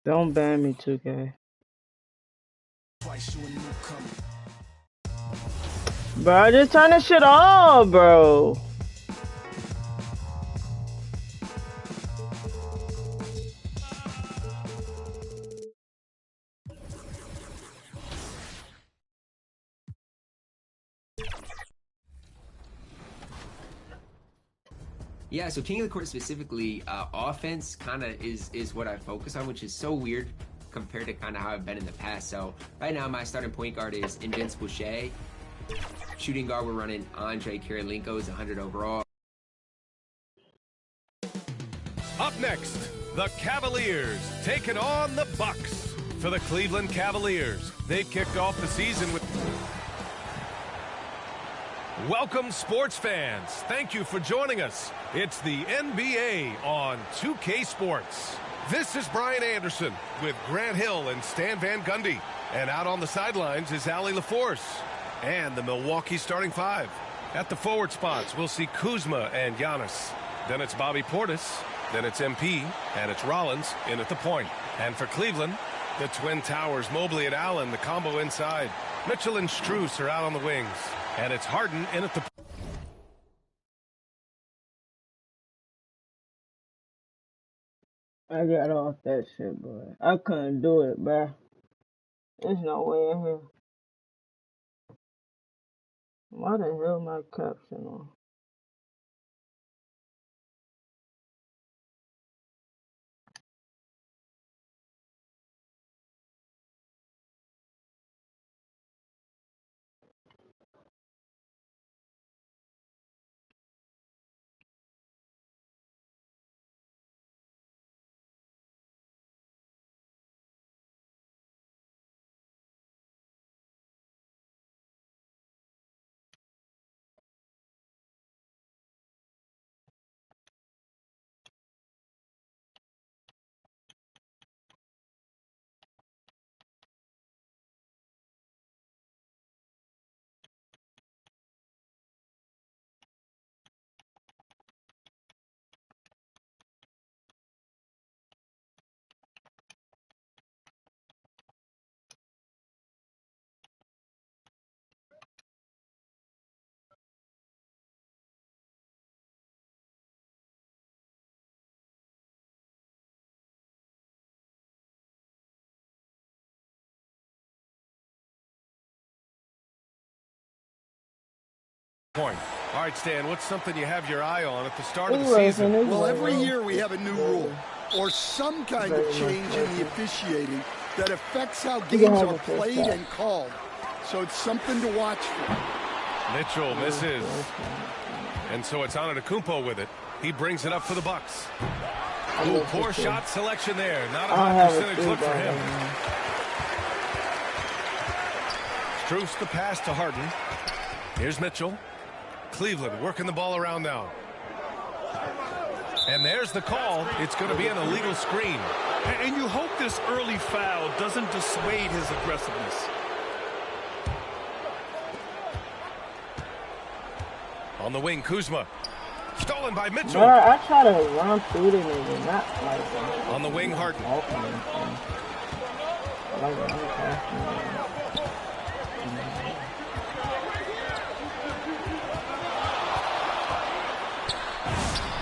Don't ban me, 2K. Bro, just turn this shit off, bro. Yeah, so King of the Court specifically, offense kind of is what I focus on, which is so weird compared to kind of how I've been in the past. So right now my starting point guard is Invincible Shea. Shooting guard, we're running Andre Kirilenko is 100 overall. Up next, the Cavaliers taking on the Bucks. For the Cleveland Cavaliers, they've kicked off the season with... Welcome, sports fans. Thank you for joining us. It's the NBA on 2K Sports. This is Brian Anderson with Grant Hill and Stan Van Gundy. And out on the sidelines is Allie LaForce and the Milwaukee starting five. At the forward spots, we'll see Kuzma and Giannis. Then it's Bobby Portis. Then it's MP. And it's Rollins in at the point. And for Cleveland, the Twin Towers, Mobley and Allen, the combo inside. Mitchell and Strus are out on the wings. And it's Harden in at the... I got off that shit, bro. I couldn't do it, bro. There's no way in here. Why the hell my caption on? Point. All right, Stan, what's something you have your eye on at the start of the season? Well, every year we have a new rule or some kind of change in the officiating that affects how games are played and called. So it's something to watch for. Mitchell misses. And so it's Antetokounmpo with it. He brings it up for the Bucks. Ooh, poor shot selection there. Not a high percentage look for him. Strus the pass to Harden. Here's Mitchell. Cleveland working the ball around now. And there's the call. It's going to be an illegal screen. And you hope this early foul doesn't dissuade his aggressiveness. On the wing, Kuzma. Stolen by Mitchell. Bro, I try to run through the nigga, not like that. On the wing, Harden.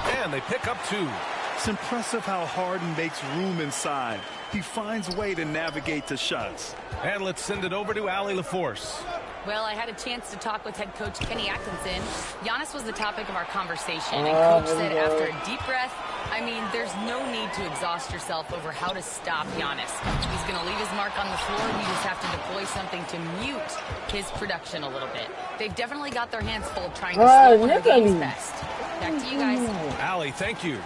And they pick up two. It's impressive how Harden makes room inside. He finds a way to navigate the shots. And let's send it over to Allie LaForce. Well, I had a chance to talk with head coach Kenny Atkinson. Giannis was the topic of our conversation, and coach said after a deep breath, I mean, there's no need to exhaust yourself over how to stop Giannis. He's going to leave his mark on the floor. We just have to deploy something to mute his production a little bit. They've definitely got their hands full trying to slow one of the game's best. Back to you guys. Allie, thank you.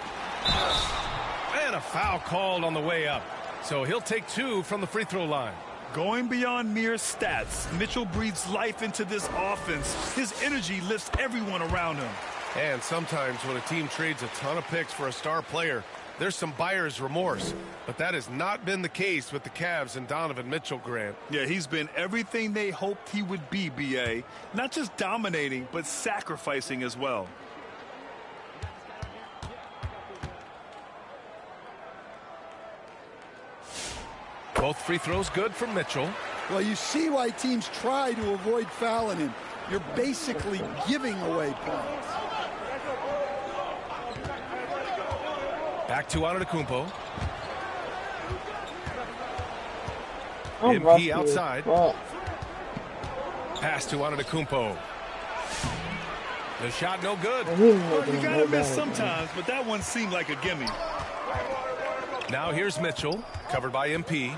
And a foul called on the way up. So he'll take two from the free throw line. Going beyond mere stats, Mitchell breathes life into this offense. His energy lifts everyone around him. And sometimes when a team trades a ton of picks for a star player, there's some buyer's remorse. But that has not been the case with the Cavs and Donovan Mitchell, Grant. Yeah, he's been everything they hoped he would be, B.A. Not just dominating, but sacrificing as well. Both free throws good for Mitchell. Well, you see why teams try to avoid fouling him. You're basically giving away points. Back to Antetokounmpo. I'm MP rusty outside. as fuck. Pass to Antetokounmpo. The shot no good. Well, you gotta miss sometimes, but that one seemed like a gimme. Now here's Mitchell, covered by MP.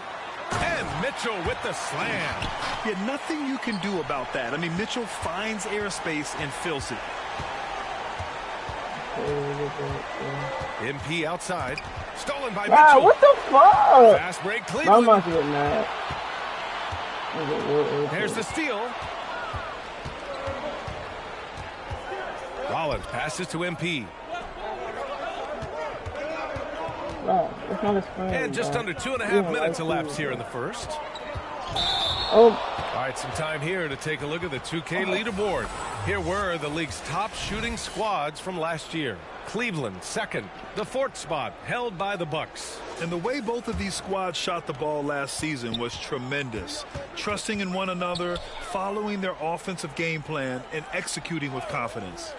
And Mitchell with the slam. Yeah, nothing you can do about that. I mean, Mitchell finds airspace and fills it. MP outside. Stolen by Wow, Mitchell. what the fuck? Fast break, I'm Cleveland. about to get mad. There's the steal. Rollins passes to MP. Wow, it's not a screen, And just bro. under 2.5 Yeah, minutes I see elapsed it. here in the first. Oh, All right, some time here to take a look at the 2K leaderboard. Here were the league's top shooting squads from last year. Cleveland second, the fourth spot held by the Bucks. And the way both of these squads shot the ball last season was tremendous. Trusting in one another, following their offensive game plan, and executing with confidence.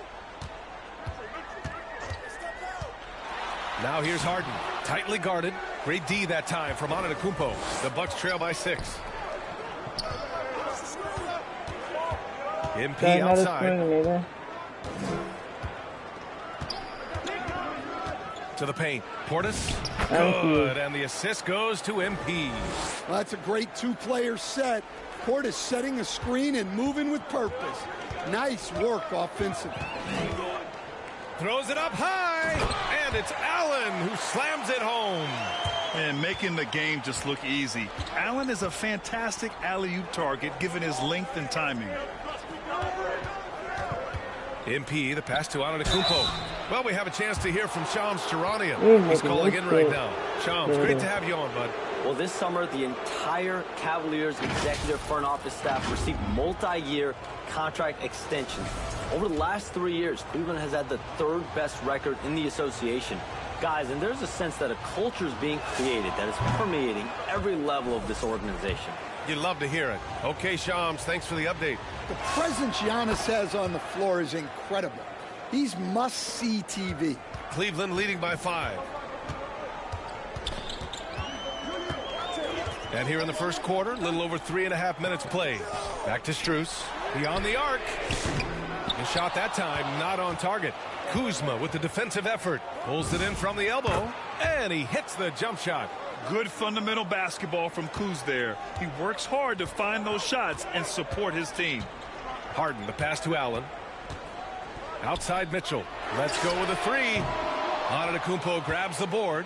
Now here's Harden, tightly guarded. Great D that time from Antetokounmpo. The Bucks trail by 6. MP that's not a outside. screen, nigga. To the paint. Portis. Thank you. Good. And the assist goes to MP. Well, that's a great two-player set. Portis setting a screen and moving with purpose. Nice work offensively. Throws it up high. And it's Allen who slams it home. And making the game just look easy. Allen is a fantastic alley-oop target given his length and timing. MP, the pass to Antetokounmpo. Well, we have a chance to hear from Shams Charania. Ooh, He's calling in right good. now. Shams, great to have you on, bud. Well, this summer, the entire Cavaliers executive front office staff received multi-year contract extensions. Over the last 3 years, Cleveland has had the third best record in the association. Guys, and there's a sense that a culture is being created that is permeating every level of this organization. You'd love to hear it. Okay, Shams, thanks for the update. The presence Giannis has on the floor is incredible. He's must-see TV. Cleveland leading by 5. And here in the first quarter, a little over 3.5 minutes played. Back to Strus. Beyond the arc. The shot that time not on target. Kuzma with the defensive effort. Pulls it in from the elbow. And he hits the jump shot. Good fundamental basketball from Kuz there. He works hard to find those shots and support his team. Harden, the pass to Allen. Outside Mitchell. Let's go with a 3. Antetokounmpo grabs the board.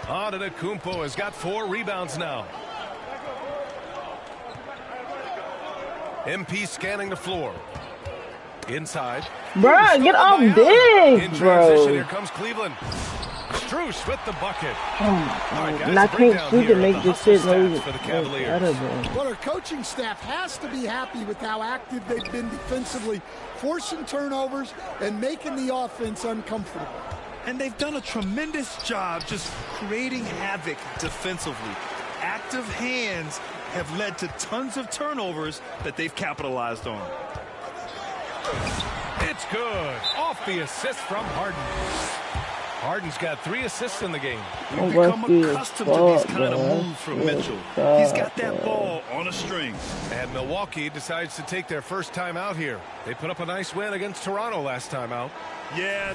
Antetokounmpo has got 4 rebounds now. MP scanning the floor. Inside. Bruh, get off In this, transition, bro. here comes Cleveland. Strus with the bucket. Oh my All right, God. guys, And I the breakdown can't shoot here to of make the this hustle shit no stats even for the Cavaliers. better, bro. Well, our coaching staff has to be happy with how active they've been defensively, forcing turnovers and making the offense uncomfortable. And they've done a tremendous job just creating havoc defensively. Active hands have led to tons of turnovers that they've capitalized on. It's good. Off the assist from Harden. Harden's got 3 assists in the game. We've become accustomed to these kind of moves from Mitchell. He's got that ball on a string. And Milwaukee decides to take their first time out here. They put up a nice win against Toronto last time out. Yeah.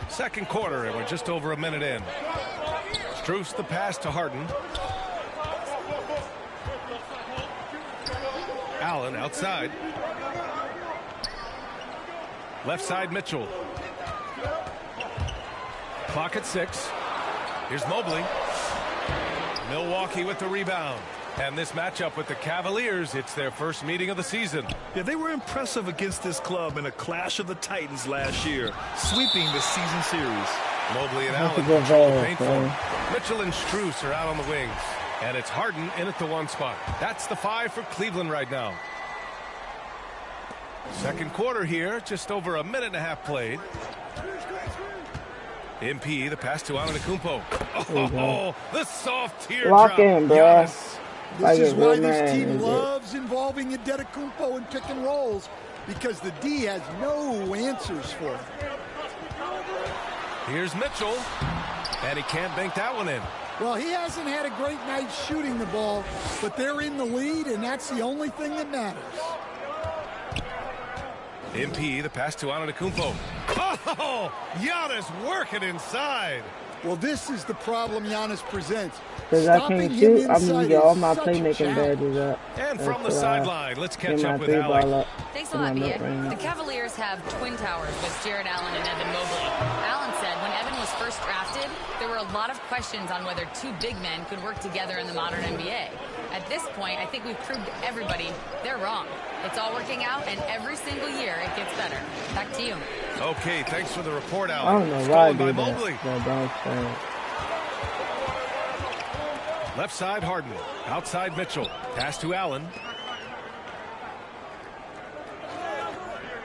Second quarter, and we're just over a minute in. Strus the pass to Harden. Allen outside. Left side Mitchell. Clock at 6. Here's Mobley. Milwaukee with the rebound. And this matchup with the Cavaliers, it's their first meeting of the season. Yeah, they were impressive against this club in a clash of the Titans last year, sweeping the season series. Mobley and Allen control the paint for him. Mitchell and Strus are out on the wings. And it's Harden in at the 1 spot. That's the 5 for Cleveland right now. Second quarter here, just over a minute and a half played. MP, the pass to Antetokounmpo. Oh, the soft teardrop. Lock in, bro. This is why this team loves involving Antetokounmpo in pick and rolls, because the D has no answers for it. Here's Mitchell, and he can't bank that one in. Well, he hasn't had a great night shooting the ball, but they're in the lead, and that's the only thing that matters. MP, the pass to Antetokounmpo. Oh, Giannis working inside. Well, this is the problem Giannis presents. Because I can't shoot, I'm going to get all my playmaking badges up. And from the sideline, let's catch up with Allen. Thanks a lot, BA. The Cavaliers have twin towers with Jared Allen and Evan Mobley. Allen said when Evan was first drafted, there were a lot of questions on whether two big men could work together in the modern NBA. At this point, I think we've proved to everybody they're wrong. It's all working out, and every single year it gets better. Back to you. Okay, thanks for the report, Allen. I don't know why I by did Mobley. that. Left side, Harden. Outside, Mitchell. Pass to Allen.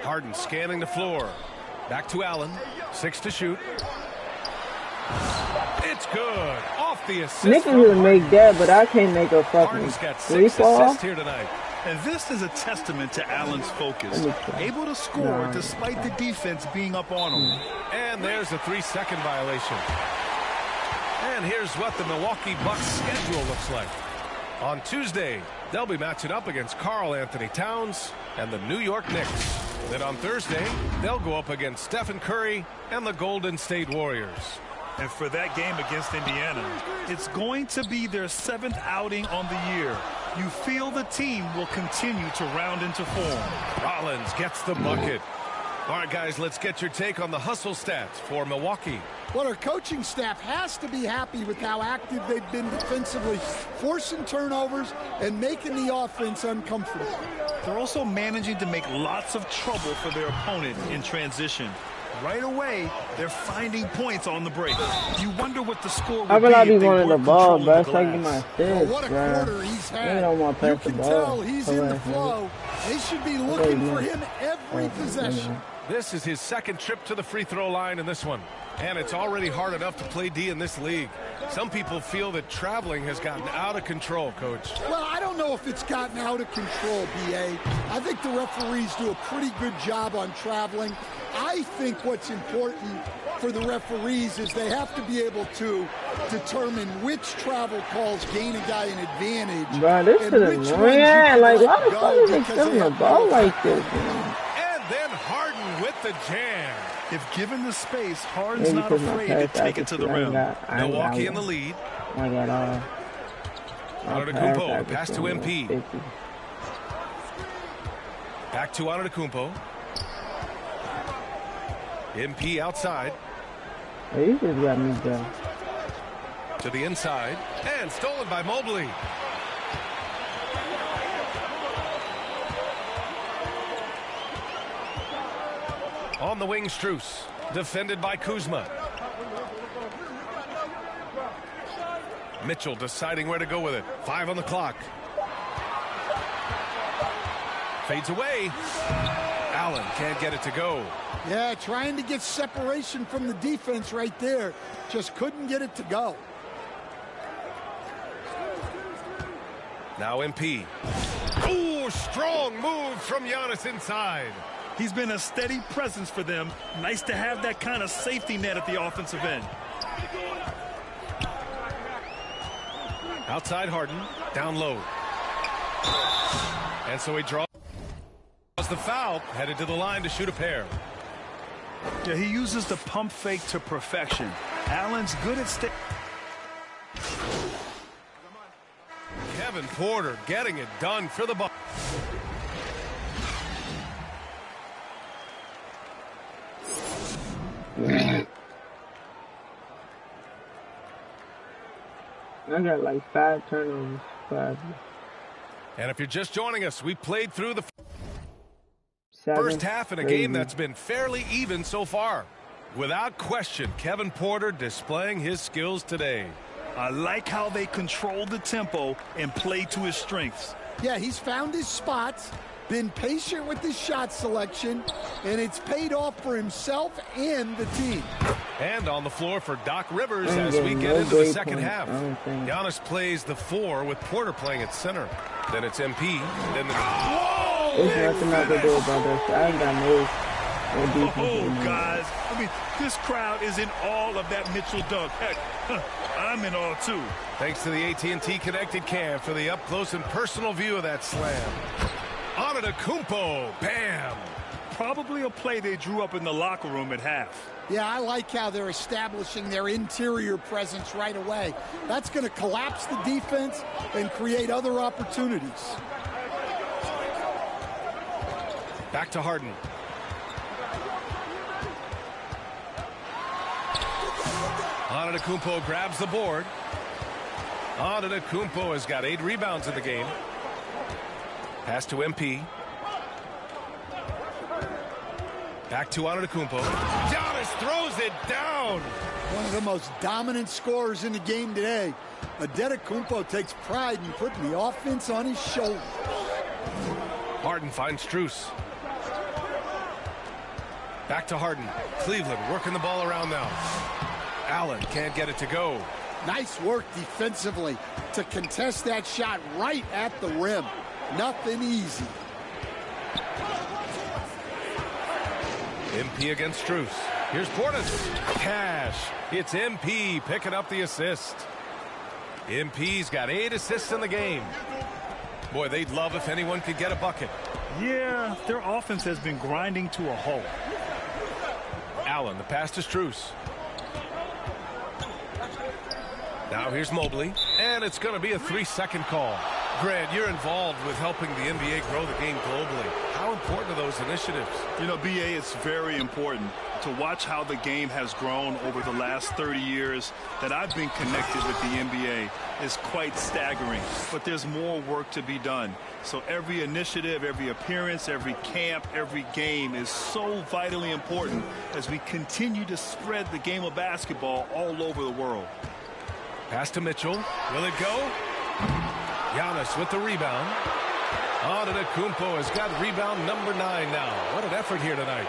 Harden scanning the floor. Back to Allen. 6 to shoot. It's good. Off the assist. Niggas will make that, but I can't make a fucking Harden's got 3 6 ball. assists here tonight. And this is a testament to Allen's focus. Able to score despite the defense being up on him. And there's a 3-second violation. And here's what the Milwaukee Bucks schedule looks like. On Tuesday, they'll be matching up against Karl Anthony Towns and the New York Knicks. Then on Thursday, they'll go up against Stephen Curry and the Golden State Warriors. And for that game against Indiana, it's going to be their 7th outing on the year. You feel the team will continue to round into form. Rollins gets the bucket. All right, guys, let's get your take on the hustle stats for Milwaukee. Well, our coaching staff has to be happy with how active they've been defensively, forcing turnovers and making the offense uncomfortable. They're also managing to make lots of trouble for their opponent in transition. Right away, they're finding points on the break. You wonder what the score would I feel like be he if they wanted the weren't ball, controlling bro. the It's like my glass. fist, What a bro. quarter he's had. They don't want to You pass the can ball. tell he's in the flow. They should be looking for him every possession. This is his 2nd trip to the free throw line in this one. And it's already hard enough to play D in this league. Some people feel that traveling has gotten out of control, Coach. Well, I don't know if it's gotten out of control, B.A. I think the referees do a pretty good job on traveling. I think what's important for the referees is they have to be able to determine which travel calls gain a guy an advantage. Bro, this is annoying. Like, why the fuck is they stealing the ball like this, man? And then Harden with the jam. If given the space, Harden's not afraid to take it to the rim. Milwaukee in the lead. I got all. Antetokounmpo, pass to MP. Back to Antetokounmpo. MP outside. Hey, you just got me done. To the inside. And stolen by Mobley. On the wing, Strus. Defended by Kuzma. Mitchell deciding where to go with it. 5 on the clock. Fades away. Allen can't get it to go. Yeah, trying to get separation from the defense right there. Just couldn't get it to go. Now MP. Ooh, strong move from Giannis inside. He's been a steady presence for them. Nice to have that kind of safety net at the offensive end. Outside Harden, down low. And so he draws the foul, headed to the line to shoot a pair. Yeah, he uses the pump fake to perfection. Allen's good at Kevin Porter getting it done for the Bucks. I got like 5 turnovers. Probably. And if you're just joining us, we played through the Seven, first half in a game crazy. that's been fairly even so far. Without question, Kevin Porter displaying his skills today. I like how they control the tempo and play to his strengths. Yeah, he's found his spots, been patient with his shot selection, and it's paid off for himself and the team. And on the floor for Doc Rivers I'm as we getting get no into the grade second points, half. I don't think. Giannis plays the 4 with Porter playing at center. Then it's MP. Then the... There's nothing I can do about that shit. I ain't got no defense. Oh, anymore. guys. I mean, this crowd is in awe of that Mitchell dunk. Heck, I'm in awe, too. Thanks to the AT&T Connected Cam for the up-close and personal view of that slam. Antetokounmpo, bam! Probably a play they drew up in the locker room at half. Yeah, I like how they're establishing their interior presence right away. That's going to collapse the defense and create other opportunities. Back to Harden. Antetokounmpo grabs the board. Antetokounmpo has got 8 rebounds in the game. Pass to MP. Back to Antetokounmpo. Giannis throws it down. One of the most dominant scorers in the game today. Antetokounmpo takes pride in putting the offense on his shoulder. Harden finds Strus. Back to Harden. Cleveland working the ball around now. Allen can't get it to go. Nice work defensively to contest that shot right at the rim. Nothing easy. MP against Strus. Here's Portis. Cash. It's MP picking up the assist. MP's got 8 assists in the game. Boy, they'd love if anyone could get a bucket. Yeah, their offense has been grinding to a halt. Allen, the pass to Strus. Now here's Mobley, and it's going to be a 3-second call. Grant, you're involved with helping the NBA grow the game globally. How important are those initiatives? You know, BA, it's very important to watch how the game has grown over the last 30 years that I've been connected with the NBA is quite staggering. But there's more work to be done. So every initiative, every appearance, every camp, every game is so vitally important as we continue to spread the game of basketball all over the world. Pass to Mitchell. Will it go? Giannis with the rebound. Antetokounmpo has got rebound number 9 now. What an effort here tonight.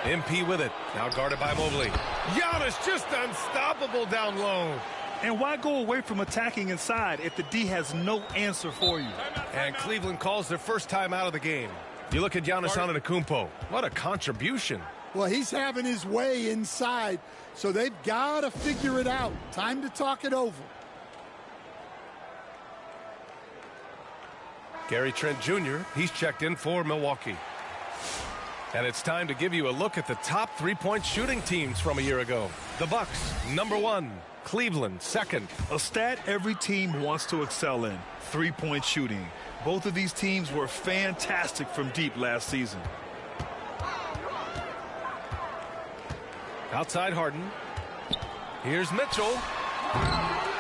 MP with it. Now guarded by Mobley. Giannis just unstoppable down low. And why go away from attacking inside if the D has no answer for you? And Cleveland calls their first time out of the game. You look at Giannis Antetokounmpo. What a contribution. Well, he's having his way inside, so they've got to figure it out. Time to talk it over. Gary Trent Jr., he's checked in for Milwaukee. And it's time to give you a look at the top three-point shooting teams from a year ago. The Bucks, number 1. Cleveland, 2nd. A stat every team wants to excel in, three-point shooting. Both of these teams were fantastic from deep last season. Outside Harden. Here's Mitchell.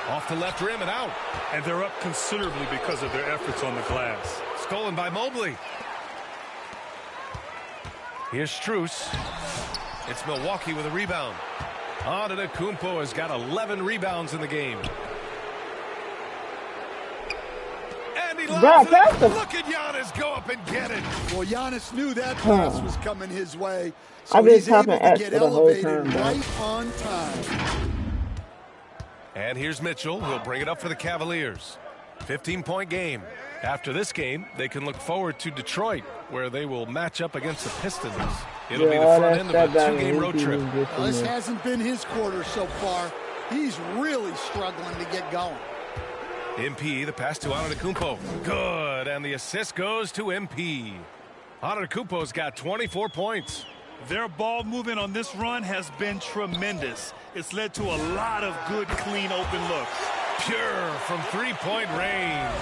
Off the left rim and out. And they're up considerably because of their efforts on the glass. Stolen by Mobley. Here's Strus. It's Milwaukee with a rebound. Antetokounmpo has got 11 rebounds in the game. And he loves it. Look at Giannis go up and get it. Well, Giannis knew that pass was coming his way, so I've been he's able tapping to X get for the whole elevated time, bro. right on time. And here's Mitchell. He'll bring it up for the Cavaliers. 15-point game. After this game, they can look forward to Detroit, where they will match up against the Pistons. It'll be the front end of a 2-game road trip. Well, this hasn't been his quarter so far. He's really struggling to get going. MP, the pass to Antetokounmpo. Good, and the assist goes to MP. Antetokounmpo's got 24 points. Their ball movement on this run has been tremendous. It's led to a lot of good, clean, open looks. Pure from three-point range.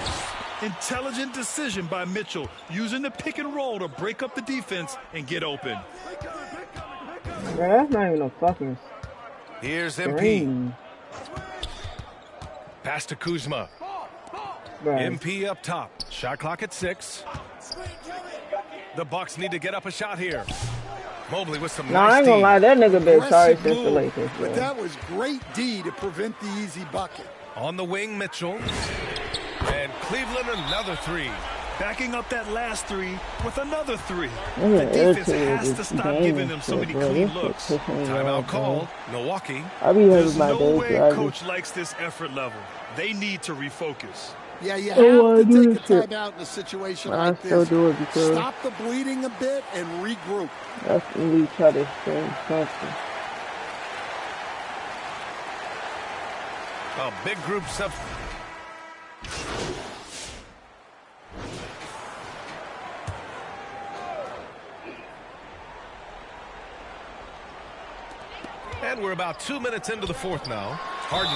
Intelligent decision by Mitchell, using the pick and roll to break up the defense and get open. Yeah, that's not even a fucking Here's screen. MP. Pass to Kuzma. Right. MP up top. Shot clock at 6. The Bucks need to get up a shot here. Mobley with some No, nice I ain't gonna D. lie, that nigga been sorry Aggressive since the move, Lakers, bro. but that was great D to prevent the easy bucket. On the wing, Mitchell. And Cleveland another 3. Backing up that last 3 with another 3. I'm The getting defense irritated has with to this stop game giving and them so shit, many bro. clean This shit looks. pissing me Timeout off, called. bro. Milwaukee. I be hurting There's my no days, way bro. coach likes this effort level. They need to refocus. Yeah, you Oh, I have to do take a shit. timeout in a situation But I like still this. do it because Stop the bleeding a bit and regroup. that's when we try to say something. A big group sub. And we're about 2 minutes into the fourth now. Harden.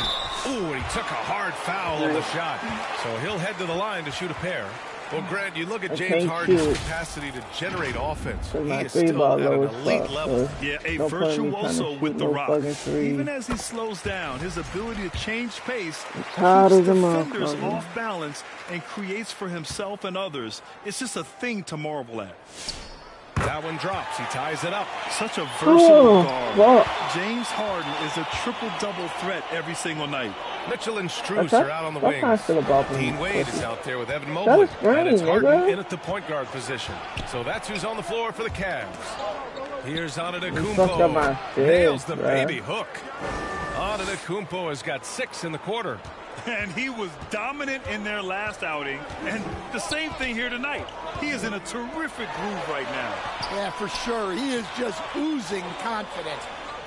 Ooh, and he took a hard foul on the shot. So he'll head to the line to shoot a pair. Well, Grant, you look at James Harden's capacity to generate offense. He is still at an elite level. Yeah, a virtuoso with the rock. Even as he slows down, his ability to change pace keeps defenders off balance and creates for himself and others. It's just a thing to marvel at. That one drops. He ties it up. Such a versatile guard. James Harden is a triple-double threat every single night. Mitchell and Strus are out on the wings. Dean Wade is out there with Evan Mobley. And it's Harden in at the point guard position. So that's who's on the floor for the Cavs. Here's Antetokounmpo. Nails the baby hook. Antetokounmpo has got 6 in the quarter. And he was dominant in their last outing. And the same thing here tonight. He is in a terrific groove right now. Yeah, for sure. He is just oozing confidence.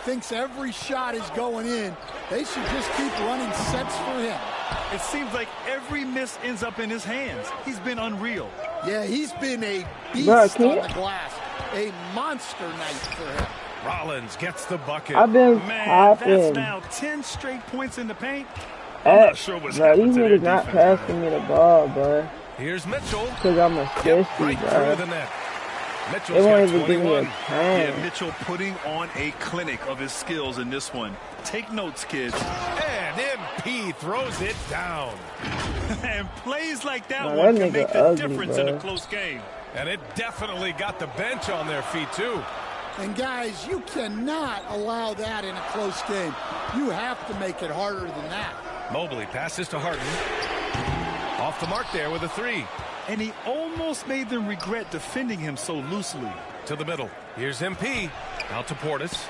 Thinks every shot is going in. They should just keep running sets for him. It seems like every miss ends up in his hands. He's been unreal. Yeah, he's been a beast on the glass. A monster night for him. Rollins gets the bucket. I've been that's now 10 straight points in the paint. I'm not sure what's happening to their these niggas not passing me the ball, bro. Here's Mitchell. Because I'm a sissy, right bro. through the net. They won't even give me a chance. Yeah, Mitchell putting on a clinic of his skills in this one. Take notes, kids. And MP throws it down. And plays like that one can make the difference in a close game. And it definitely got the bench on their feet, too. And, guys, you cannot allow that in a close game. You have to make it harder than that. Mobley passes to Harden. Off the mark there with a 3. And he almost made them regret defending him so loosely. To the middle. Here's MP. Out to Portis.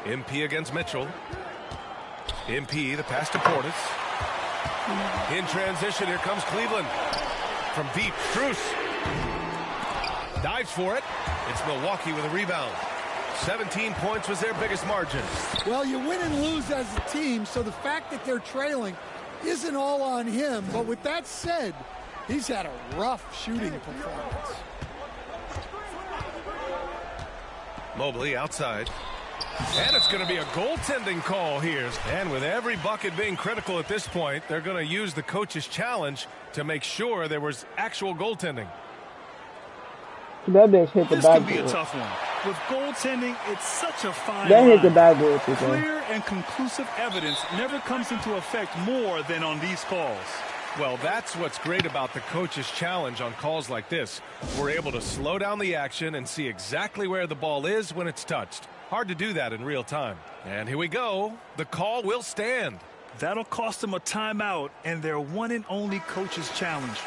MP against Mitchell. MP, the pass to Portis. In transition, here comes Cleveland. From deep, Strus. Dives for it. It's Milwaukee with a rebound. 17 points was their biggest margin. Well, you win and lose as a team, so the fact that they're trailing isn't all on him. But with that said, he's had a rough shooting performance. Mobley outside. And it's going to be a goaltending call here. And with every bucket being critical at this point, they're going to use the coach's challenge to make sure there was actual goaltending. That bitch hit the backboard. This can be a tough one. With goaltending, it's such a fine That line. hit the backboard. Clear and conclusive evidence never comes into effect more than on these calls. Well, that's what's great about the coach's challenge on calls like this. We're able to slow down the action and see exactly where the ball is when it's touched. Hard to do that in real time. And here we go. The call will stand. That'll cost them a timeout and their one and only coach's challenge.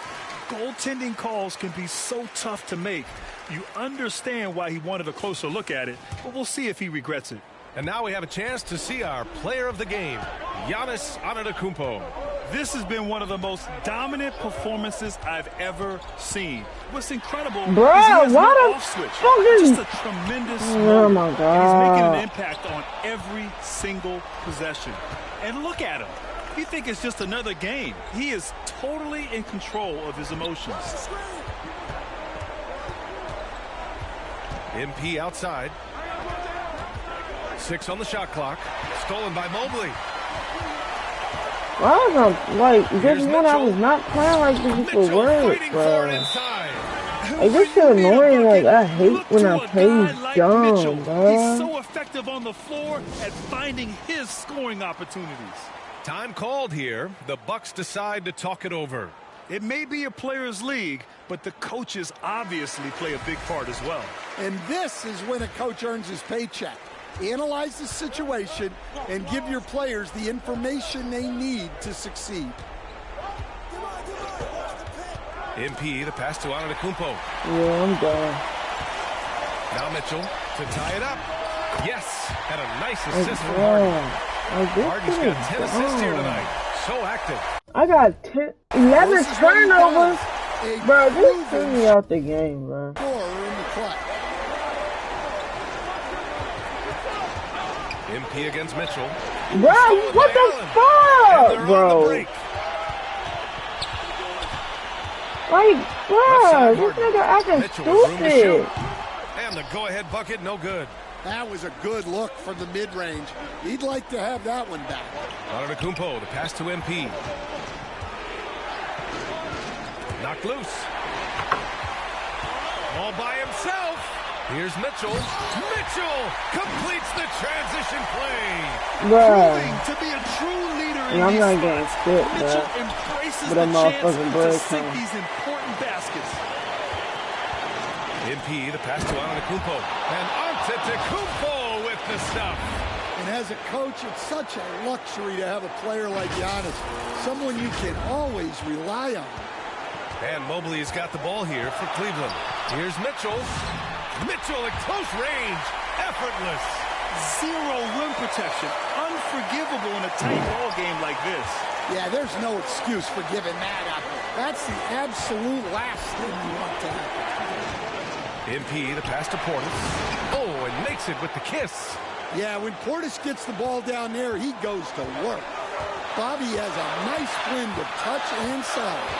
Goaltending calls can be so tough to make. You understand why he wanted a closer look at it, but we'll see if he regrets it. And now we have a chance to see our player of the game, Giannis Antetokounmpo. This has been one of the most dominant performances I've ever seen. What's incredible is he has no off switch. Just a tremendous Oh my God. And he's making an impact on every single possession. And look at him. You think it's just another game. He is totally in control of his emotions. MP outside. 6 on the shot clock. Stolen by Mobley. Why was I, like, this one I was not playing like this for work, bro. Like, this shit annoying, like, I hate when I play dumb, bro. He's so effective on the floor at finding his scoring opportunities. Time called here. The Bucks decide to talk it over. It may be a players' league, but the coaches obviously play a big part as well. And this is when a coach earns his paycheck. Analyze the situation and give your players the information they need to succeed. MP, the pass to Antetokounmpo. Yeah, I'm done. Now Mitchell to tie it up. Yes, and a nice assist from Harden. Harden's got 10 assists here tonight. So active. I got 11 turnovers. Bro, just threw me out the game, bro. MP against Mitchell. Bro, what the fuck, bro? Like, bro, this nigga acting stupid. And the go-ahead bucket, no good. That was a good look from the mid-range. He'd like to have that one back. Antetokounmpo, the pass to MP. Knocked loose. All by himself. Here's Mitchell. Mitchell completes the transition play. Proving to be a true leader in I'm these not getting spots. spit, Mitchell bro. embraces But the I'm chance to sink these important baskets. MP, the pass to Antetokounmpo. And Antetokounmpo with the stuff. And as a coach, it's such a luxury to have a player like Giannis, someone you can always rely on. And Mobley's got the ball here for Cleveland. Here's Mitchell. Mitchell at close range. Effortless. Zero rim protection. Unforgivable in a tight ball game like this. Yeah, there's no excuse for giving that up. That's the absolute last thing you want to happen. MP, the pass to Portis. Oh, and makes it with the kiss. Yeah, when Portis gets the ball down there, he goes to work. Bobby has a nice blend of touch and size.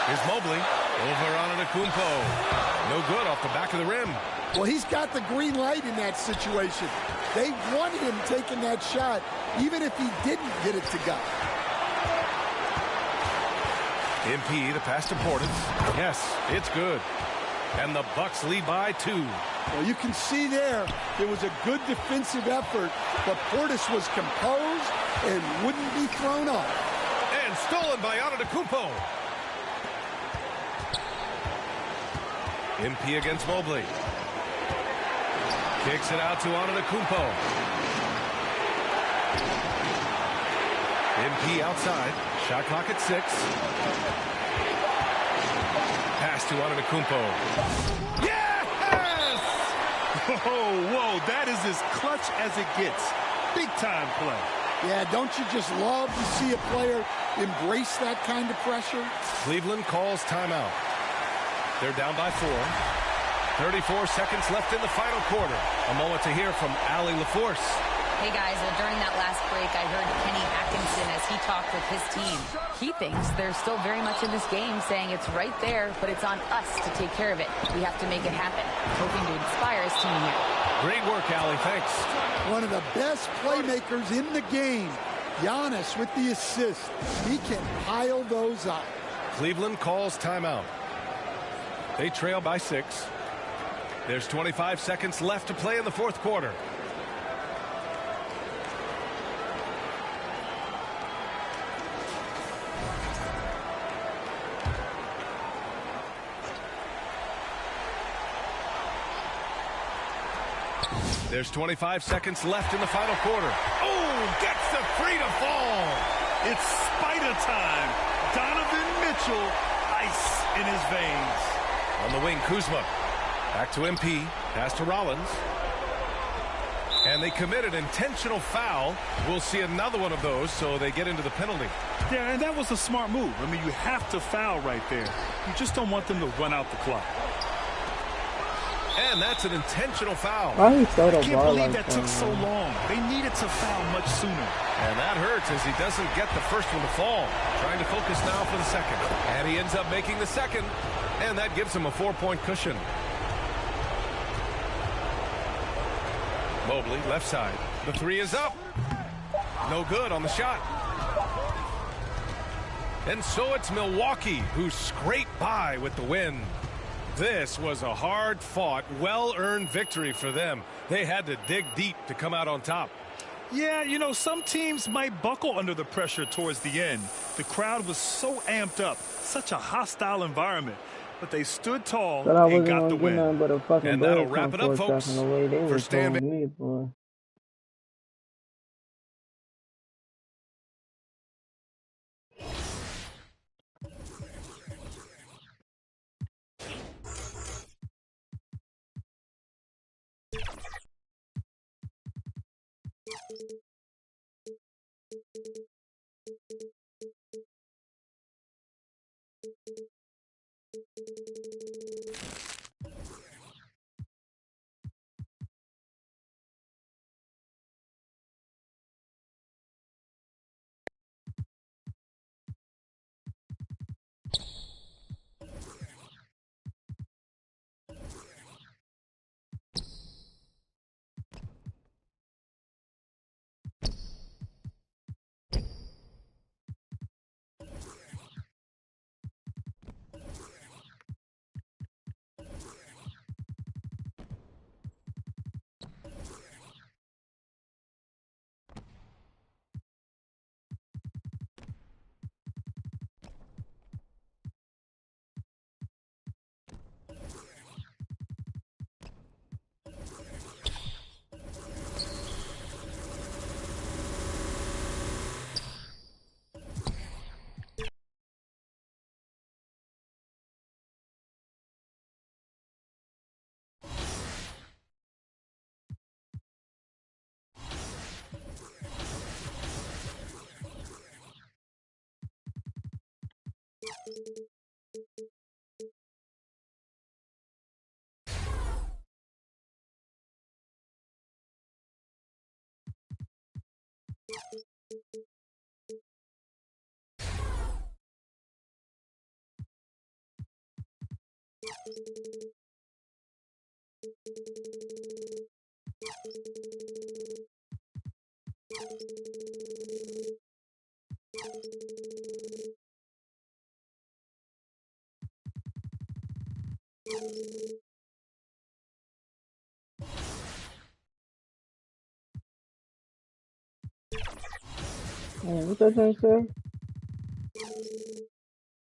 Here's Mobley over Antetokounmpo. No good off the back of the rim. Well, he's got the green light in that situation. They want him taking that shot, even if he didn't get it to go. MP, the pass to Portis. Yes, it's good. And the Bucks lead by 2. Well, you can see there, it was a good defensive effort, but Portis was composed and wouldn't be thrown off. And stolen by Antetokounmpo. MP against Mobley. Kicks it out to Antetokounmpo. MP outside. Shot clock at 6. Pass to Antetokounmpo. Yes! Whoa, that is as clutch as it gets. Big time play. Yeah, don't you just love to see a player embrace that kind of pressure? Cleveland calls timeout. They're down by 4. 34 seconds left in the final quarter. A moment to hear from Allie LaForce. Hey guys, during that last break, I heard Kenny Atkinson as he talked with his team. He thinks they're still very much in this game, saying it's right there, but it's on us to take care of it. We have to make it happen. Hoping to inspire his team here. Great work, Allie. Thanks. One of the best playmakers in the game. Giannis with the assist. He can pile those up. Cleveland calls timeout. They trail by 6. There's 25 seconds left to play in the fourth quarter. There's 25 seconds left in the final quarter. Oh, gets the 3 to fall. It's spider time. Donovan Mitchell, ice in his veins. On the wing, Kuzma. Back to MP. Pass to Rollins. And they commit an intentional foul. We'll see another one of those, so they get into the penalty. Yeah, and that was a smart move. I mean, you have to foul right there. You just don't want them to run out the clock. And that's an intentional foul. Why he throw the I can't ball believe like that took so long. They needed to foul much sooner. And that hurts as he doesn't get the first one to fall. Trying to focus now for the second. And he ends up making the second. And that gives him a 4-point cushion. Mobley, left side. The 3 is up. No good on the shot. And so it's Milwaukee who scraped by with the win. This was a hard-fought, well-earned victory for them. They had to dig deep to come out on top. Yeah, you know, some teams might buckle under the pressure towards the end. The crowd was so amped up, such a hostile environment. But they stood tall and got the win. And that'll wrap it up, folks, for Stan Van. What's that thing say?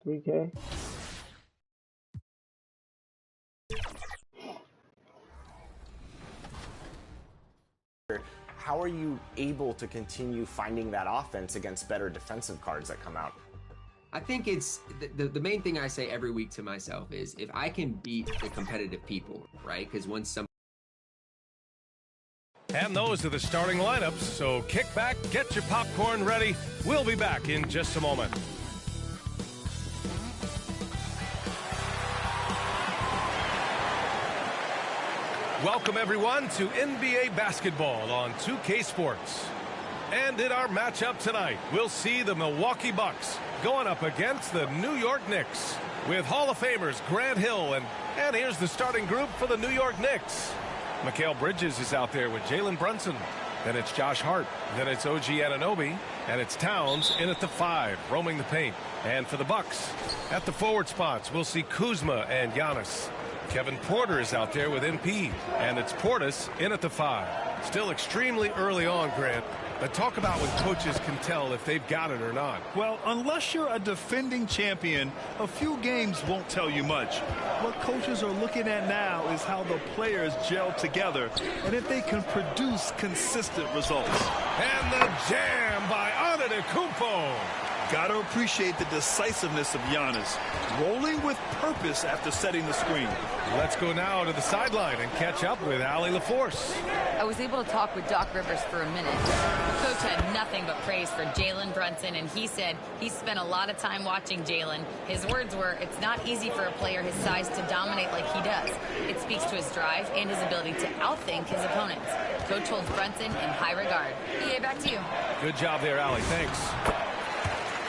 3K. How are you able to continue finding that offense against better defensive cards that come out? I think it's the main thing I say every week to myself is if I can beat the competitive people, right? Because once some. And those are the starting lineups, so kick back, get your popcorn ready. We'll be back in just a moment. Welcome, everyone, to NBA basketball on 2K Sports. And in our matchup tonight, we'll see the Milwaukee Bucks going up against the New York Knicks with Hall of Famers Grant Hill. And here's the starting group for the New York Knicks. Mikal Bridges is out there with Jalen Brunson. Then it's Josh Hart. Then it's OG Anunoby. And it's Towns in at the 5, roaming the paint. And for the Bucks, at the forward spots, we'll see Kuzma and Giannis. Kevin Porter is out there with NP. And it's Portis in at the 5. Still extremely early on, Grant. But talk about when coaches can tell if they've got it or not. Well, unless you're a defending champion, a few games won't tell you much. What coaches are looking at now is how the players gel together and if they can produce consistent results. And the jam by Antetokounmpo. Gotta appreciate the decisiveness of Giannis, rolling with purpose after setting the screen. Let's go now to the sideline and catch up with Allie LaForce. I was able to talk with Doc Rivers for a minute. Coach had nothing but praise for Jalen Brunson, and he said he spent a lot of time watching Jalen. His words were, it's not easy for a player his size to dominate like he does. It speaks to his drive and his ability to outthink his opponents. Coach holds Brunson in high regard. EA, back to you. Good job there, Allie. Thanks.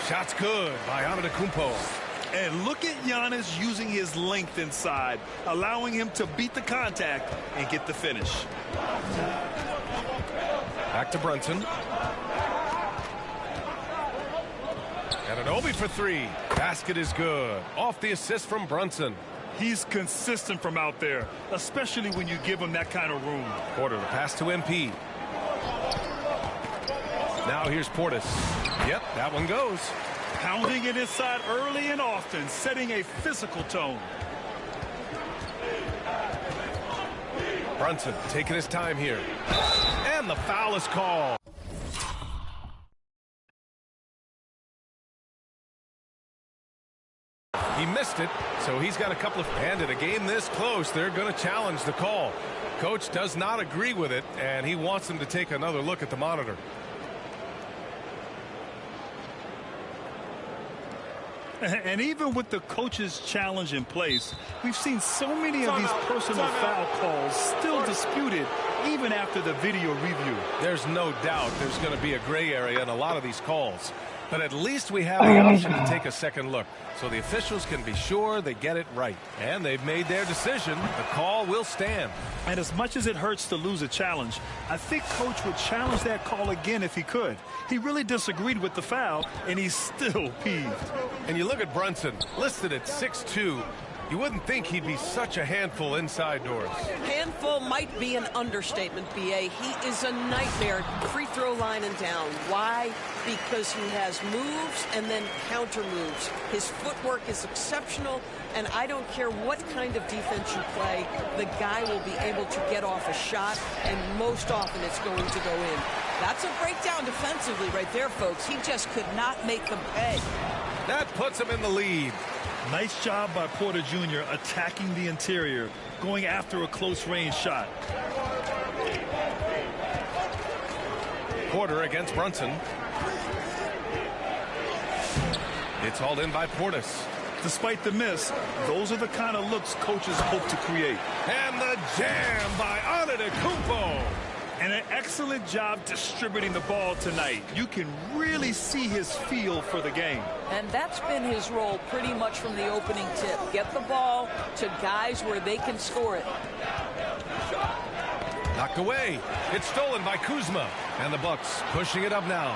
Shot's good by Antetokounmpo. And look at Giannis using his length inside, allowing him to beat the contact and get the finish. Back to Brunson. Anunoby for 3. Basket is good. Off the assist from Brunson. He's consistent from out there, especially when you give him that kind of room. Porter, the pass to MP. Now here's Portis. Yep, that one goes. Pounding it inside early and often, setting a physical tone. Brunson taking his time here. And the foul is called. He missed it, so he's got a couple of... And in a game this close, they're going to challenge the call. Coach does not agree with it, and he wants him to take another look at the monitor. And even with the coach's challenge in place, we've seen so many of these personal foul calls still disputed even after the video review. There's no doubt there's going to be a gray area in a lot of these calls. But at least we have the option to take a second look, so the officials can be sure they get it right. And they've made their decision. The call will stand. And as much as it hurts to lose a challenge, I think Coach would challenge that call again if he could. He really disagreed with the foul, and he's still peeved. And you look at Brunson, listed at 6'2". You wouldn't think he'd be such a handful inside doors. Handful might be an understatement, B.A. He is a nightmare, free throw line and down. Why? Because he has moves and then counter moves. His footwork is exceptional, and I don't care what kind of defense you play, the guy will be able to get off a shot, and most often it's going to go in. That's a breakdown defensively right there, folks. He just could not make them pay. That puts him in the lead. Nice job by Porter Jr. attacking the interior, going after a close-range shot. Porter against Brunson. It's hauled in by Portis. Despite the miss, those are the kind of looks coaches hope to create. And the jam by Antetokounmpo. And an excellent job distributing the ball tonight. You can really see his feel for the game. And that's been his role pretty much from the opening tip. Get the ball to guys where they can score it. Knocked away. It's stolen by Kuzma. And the Bucks pushing it up now.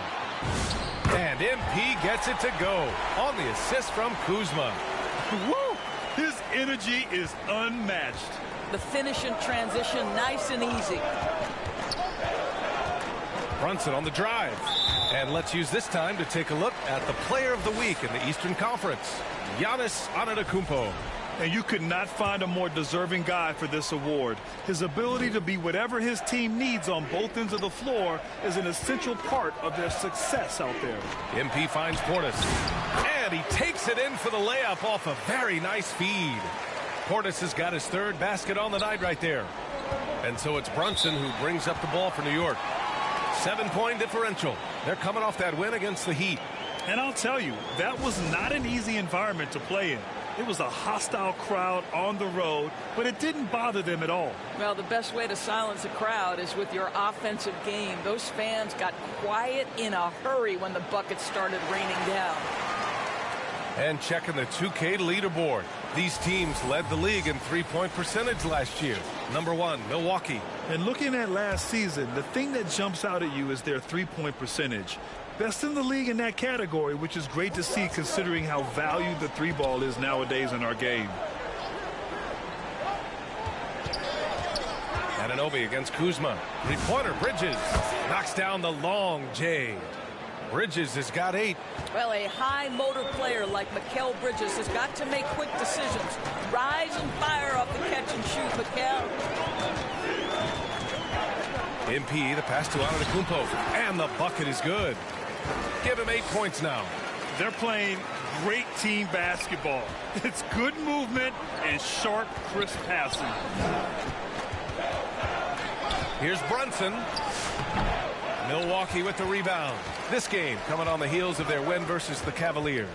And MP gets it to go on the assist from Kuzma. Woo! His energy is unmatched. The finish in transition, nice and easy. Brunson on the drive. And let's use this time to take a look at the player of the week in the Eastern Conference, Giannis Antetokounmpo. And you could not find a more deserving guy for this award. His ability to be whatever his team needs on both ends of the floor is an essential part of their success out there. MP finds Portis. And he takes it in for the layup off a very nice feed. Portis has got his third basket on the night right there. And so it's Brunson who brings up the ball for New York. 7-point differential. They're coming off that win against the Heat. And I'll tell you, that was not an easy environment to play in. It was a hostile crowd on the road, but it didn't bother them at all. Well, the best way to silence a crowd is with your offensive game. Those fans got quiet in a hurry when the buckets started raining down. And checking the 2K leaderboard. These teams led the league in three-point percentage last year. Number 1, Milwaukee. And looking at last season, the thing that jumps out at you is their three-point percentage. Best in the league in that category, which is great to see considering how valued the three ball is nowadays in our game. Anunoby against Kuzma. Three-pointer, Bridges. Knocks down the long J. Bridges has got 8. Well, a high motor player like Mikal Bridges has got to make quick decisions. Rise and fire off the catch and shoot, Mikal. MP, the pass to Antetokounmpo. And the bucket is good. Give him 8 points now. They're playing great team basketball. It's good movement and sharp, crisp passing. Here's Brunson. Milwaukee with the rebound. This game coming on the heels of their win versus the Cavaliers.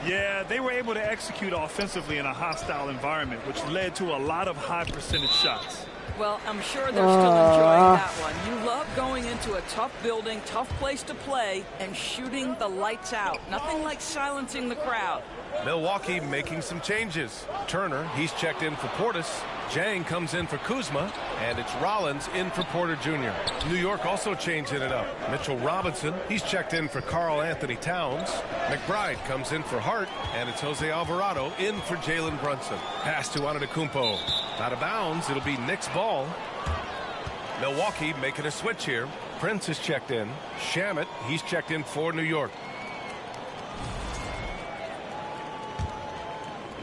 Yeah, they were able to execute offensively in a hostile environment, which led to a lot of high percentage shots. Well, I'm sure they're still enjoying that one. You love going into a tough building, tough place to play, and shooting the lights out. Nothing like silencing the crowd. Milwaukee making some changes. Turner, he's checked in for Portis. Jang comes in for Kuzma, and it's Rollins in for Porter Jr. New York also changing it up. Mitchell Robinson, he's checked in for Karl Anthony Towns. McBride comes in for Hart, and it's Jose Alvarado in for Jalen Brunson. Pass to Antetokounmpo. Out of bounds, it'll be Knicks ball. Milwaukee making a switch here. Prince is checked in. Shamet, he's checked in for New York.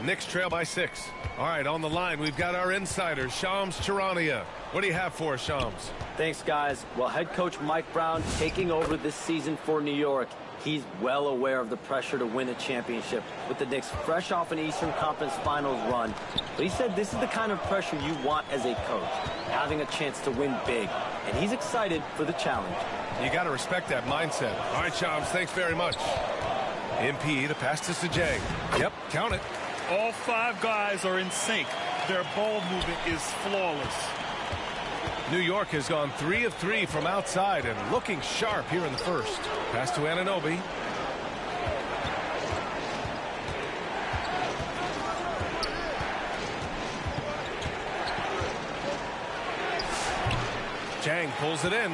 Knicks trail by 6. All right, on the line, we've got our insider, Shams Charania. What do you have for us, Shams? Thanks, guys. Well, head coach Mike Brown taking over this season for New York. He's well aware of the pressure to win a championship with the Knicks fresh off an Eastern Conference Finals run. But he said this is the kind of pressure you want as a coach, having a chance to win big. And he's excited for the challenge. You got to respect that mindset. All right, Shams, thanks very much. MP, the pass to Sajang. Yep, count it. All 5 guys are in sync. Their ball movement is flawless. New York has gone 3 of 3 from outside and looking sharp here in the first. Pass to Anunoby. Jang pulls it in.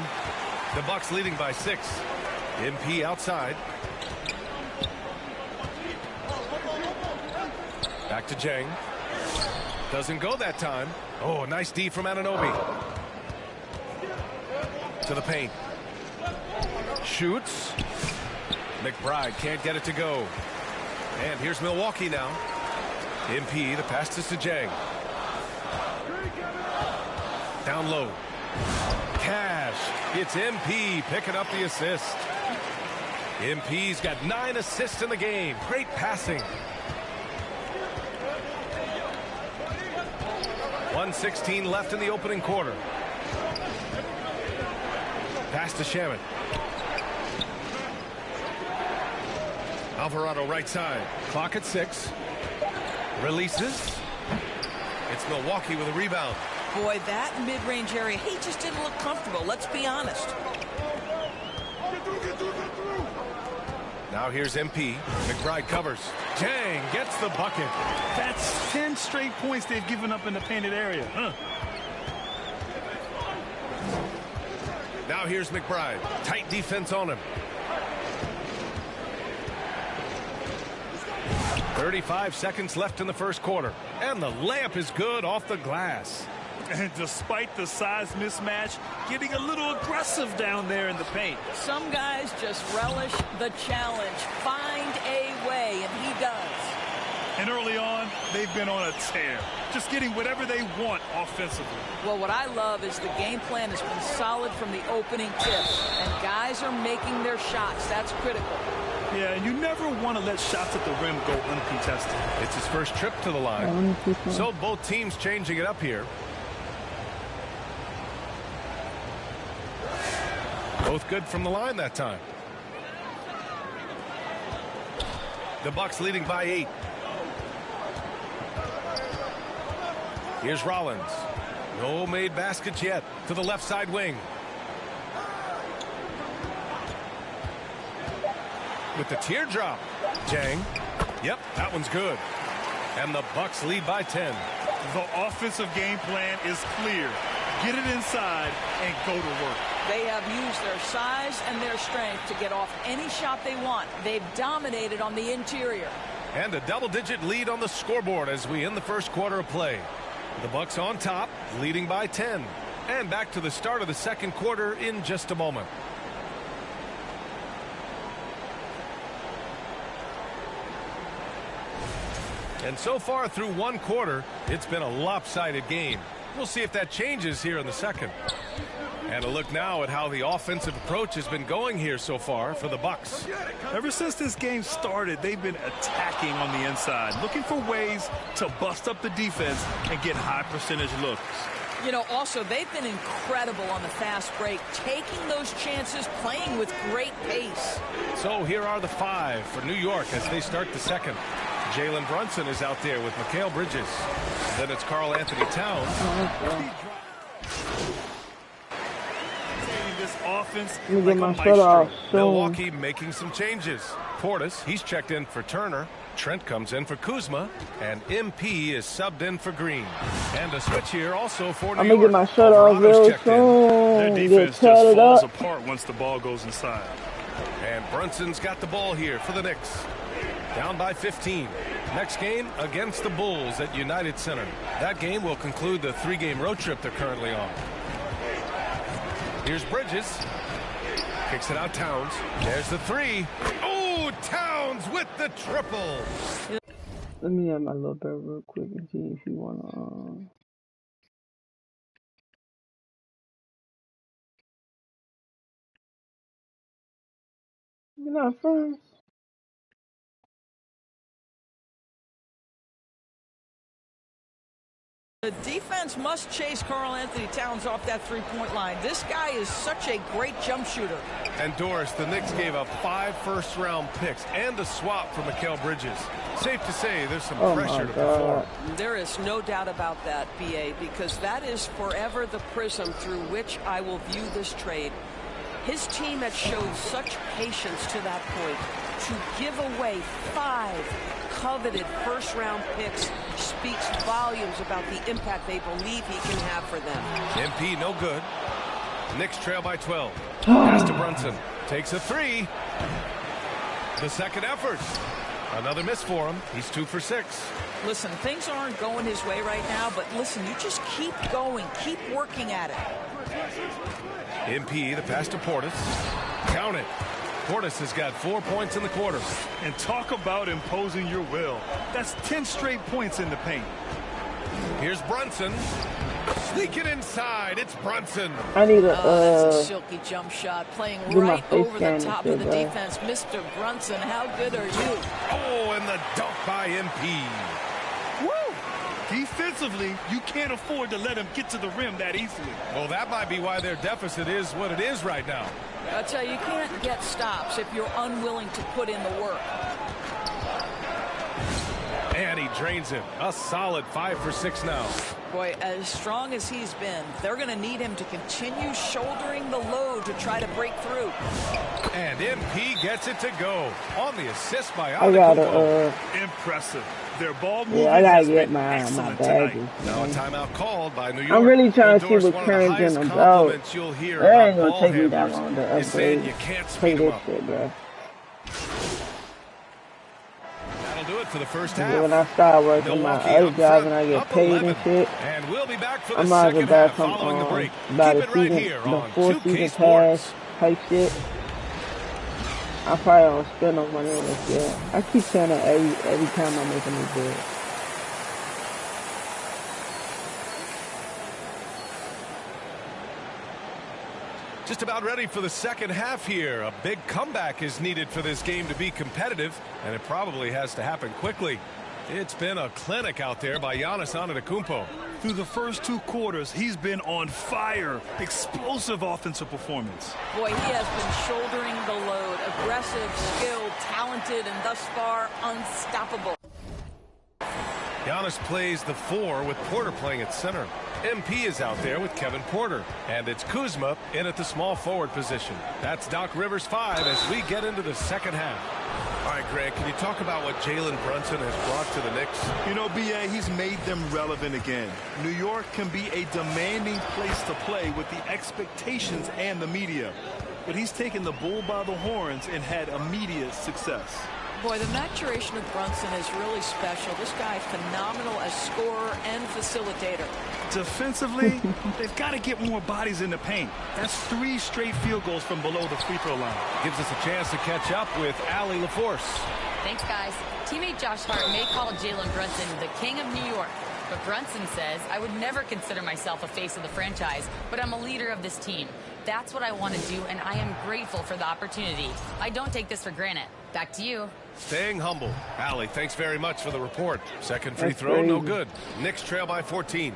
The Bucks leading by 6. MP outside. Back to Jang. Doesn't go that time. Oh, nice D from Anunoby. To the paint. Shoots. McBride can't get it to go. And here's Milwaukee now. MP, the pass to Sajang. Down low. Cash. It's MP picking up the assist. MP's got 9 assists in the game. Great passing. 1:16 left in the opening quarter. Pass to Shamet. Alvarado right side. Clock at 6. Releases. It's Milwaukee with a rebound. Boy, that mid-range area, he just didn't look comfortable. Let's be honest. Now here's MP. McBride covers. Jang gets the bucket. That's 10 straight points they've given up in the painted area. Now here's McBride. Tight defense on him. 35 seconds left in the first quarter. And the layup is good off the glass. And despite the size mismatch, getting a little aggressive down there in the paint. Some guys just relish the challenge. Find a way, and he does. And early on, they've been on a tear. Just getting whatever they want offensively. Well, what I love is the game plan has been solid from the opening tip. And guys are making their shots. That's critical. Yeah, and you never want to let shots at the rim go uncontested. It's his first trip to the line. So both teams changing it up here. Both good from the line that time. The Bucks leading by 8. Here's Rollins. No made baskets yet. To the left side wing. With the teardrop. Jang. Yep, that one's good. And the Bucks lead by 10. The offensive game plan is clear. Get it inside and go to work. They have used their size and their strength to get off any shot they want. They've dominated on the interior. And a double-digit lead on the scoreboard as we end the first quarter of play. The Bucks on top, leading by 10. And back to the start of the second quarter in just a moment. And so far through one quarter, it's been a lopsided game. We'll see if that changes here in the second. And a look now at how the offensive approach has been going here so far for the Bucks. Ever since this game started, they've been attacking on the inside, looking for ways to bust up the defense and get high percentage looks. You know, also, they've been incredible on the fast break, taking those chances, playing with great pace. So here are the 5 for New York as they start the second. Jalen Brunson is out there with Mikal Bridges. Then it's Karl Anthony Towns. This offense Let me like get a my shut off. Milwaukee making some changes. Portis, he's checked in for Turner. Trent comes in for Kuzma. And MP is subbed in for Green. And a switch here also for New York. I'm gonna get my shut off real soon. Their defense just falls apart once the ball goes inside. And Brunson's got the ball here for the Knicks. Down by 15. Next game against the Bulls at United Center. That game will conclude the 3-game road trip they're currently on. Here's Bridges. Kicks it out, Towns. There's the three. Oh, Towns with the triple. Let me have my little bit real quick and see if you wanna. You're not friends. The defense must chase Karl Anthony Towns off that three-point line. This guy is such a great jump shooter. And Doris, the Knicks gave up 5 first-round picks and a swap for Mikal Bridges. Safe to say there's some pressure to perform. There is no doubt about that, BA, because that is forever the prism through which I will view this trade. His team had showed such patience to that point. To give away 5 coveted first-round picks speaks volumes about the impact they believe he can have for them. MP no good. Knicks trail by 12. Pass to Brunson. Takes a 3. The second effort. Another miss for him. He's 2 for 6. Listen, things aren't going his way right now, but listen, you just keep going. Keep working at it. MP, the pass to Portis. Count it. Portis has got 4 points in the quarter. And talk about imposing your will. That's 10 straight points in the paint. Here's Brunson. Sneaking inside. It's Brunson. I need that's a silky jump shot. Playing right over the top of the defense. Mr. Brunson, how good are you? Oh, and the dunk by MP. Woo! Defensively, you can't afford to let him get to the rim that easily. Well, that might be why their deficit is what it is right now. I tell you, you can't get stops if you're unwilling to put in the work. And he drains him. A solid 5 for 6 now. Boy, as strong as he's been, they're going to need him to continue shouldering the load to try to break through. And MP gets it to go on the assist by I gotta, impressive. Their ball movement yeah, I gotta get my badges. Now a timeout called by New York. I'm really trying to see what Carrington about. That ain't gonna take me that long to upgrade. Play this shit, bro. That'll do it for the first half. When I start working my other job and I get paid and shit, I might as well buy some about a season, the 4-season pass type shit. I probably don't spend no money on this yet. I keep saying that every time I make a new bid. Just about ready for the second half here. A big comeback is needed for this game to be competitive, and it probably has to happen quickly. It's been a clinic out there by Giannis Antetokounmpo. Through the first 2 quarters, he's been on fire. Explosive offensive performance. Boy, he has been shouldering the load. Aggressive, skilled, talented, and thus far unstoppable. Giannis plays the 4 with Porter playing at center. MP is out there with Kevin Porter. And it's Kuzma in at the small forward position. That's Doc Rivers 5 as we get into the second half. All right, Greg, can you talk about what Jalen Brunson has brought to the Knicks? You know, BA, he's made them relevant again. New York can be a demanding place to play with the expectations and the media. But he's taken the bull by the horns and had immediate success. Boy, the maturation of Brunson is really special. This guy is phenomenal as scorer and facilitator. Defensively, they've got to get more bodies in the paint. That's 3 straight field goals from below the free throw line. Gives us a chance to catch up with Allie LaForce. Thanks, guys. Teammate Josh Hart may call Jalen Brunson the king of New York. But Brunson says, I would never consider myself a face of the franchise, but I'm a leader of this team. That's what I want to do, and I am grateful for the opportunity. I don't take this for granted. Back to you. Staying humble. Allie, thanks very much for the report. Second free throw, no good. Knicks trail by 14.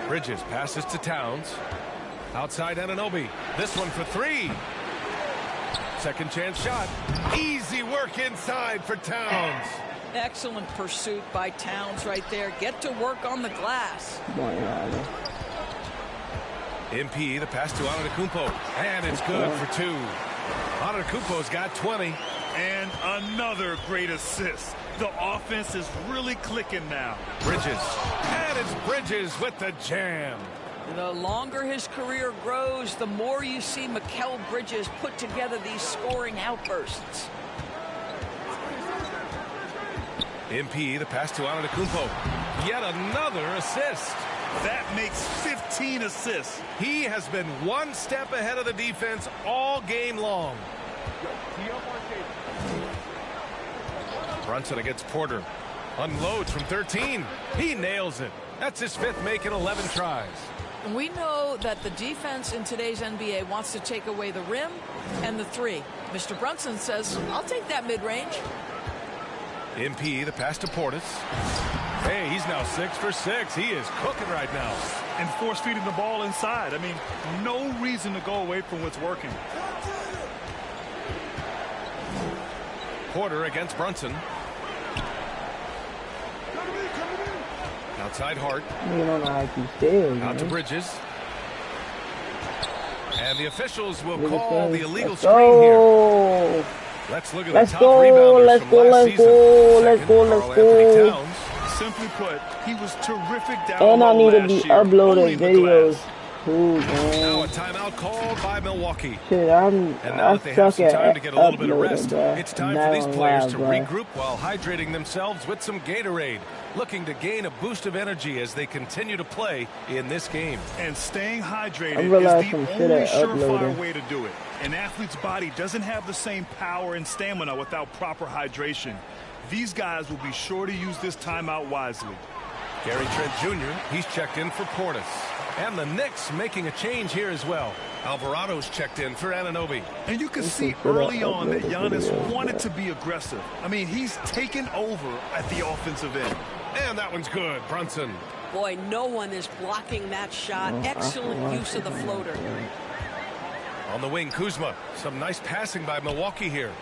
Bridges passes to Towns. Outside Anunoby. This one for 3. Second chance shot. Easy work inside for Towns. Excellent pursuit by Towns right there. Get to work on the glass. MP, the pass to Antetokounmpo. And it's good for 2. Antetokounmpo's got 20. And another great assist. The offense is really clicking now. Bridges. And it's Bridges with the jam. The longer his career grows, the more you see Mikal Bridges put together these scoring outbursts. MP, the pass to Antetokounmpo. Yet another assist. That makes 13 assists. He has been one step ahead of the defense all game long. Brunson against Porter. Unloads from 13. He nails it. That's his 5th make in 11 tries. We know that the defense in today's NBA wants to take away the rim and the 3. Mr. Brunson says, I'll take that mid-range. MP, the pass to Portis. Hey, he's now 6 for 6. He is cooking right now. And force feeding the ball inside. I mean, no reason to go away from what's working. Porter against Brunson. Outside Hart. Out to Bridges. And the officials will call the illegal screen here. Let's look at the top rebounders from last season. Let's go. Simply put, he was terrific down and I need to last be year. uploading videos too, man. Now a timeout called by Milwaukee. Shit, and now that they have some time to get a little bit of rest, bro. it's time for these players to regroup while hydrating themselves with some Gatorade, looking to gain a boost of energy as they continue to play in this game. And staying hydrated is the only surefire way to do it. An athlete's body doesn't have the same power and stamina without proper hydration. These guys will be sure to use this timeout wisely. Gary Trent Jr., he's checked in for Portis. And the Knicks making a change here as well. Alvarado's checked in for Anunoby. And you can see early on that Giannis wanted to be aggressive. I mean, he's taken over at the offensive end. And that one's good, Brunson. Boy, no one is blocking that shot. Excellent use of the floater. On the wing, Kuzma. Some nice passing by Milwaukee here.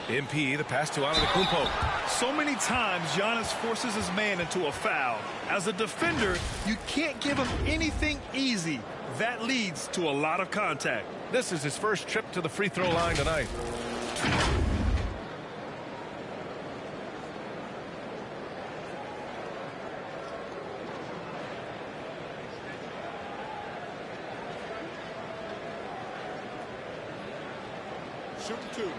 MP, the pass to Antetokounmpo. So many times Giannis forces his man into a foul. As a defender, you can't give him anything easy. That leads to a lot of contact. This is his first trip to the free throw line tonight. Shoot the 2.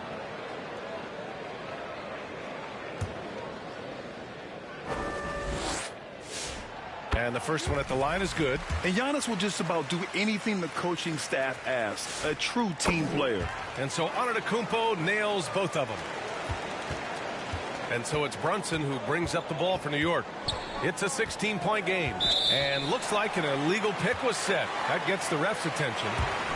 And the first one at the line is good. And Giannis will just about do anything the coaching staff asks. A true team player. And so Antetokounmpo nails both of them. And so it's Brunson who brings up the ball for New York. It's a 16-point game. And looks like an illegal pick was set. That gets the ref's attention.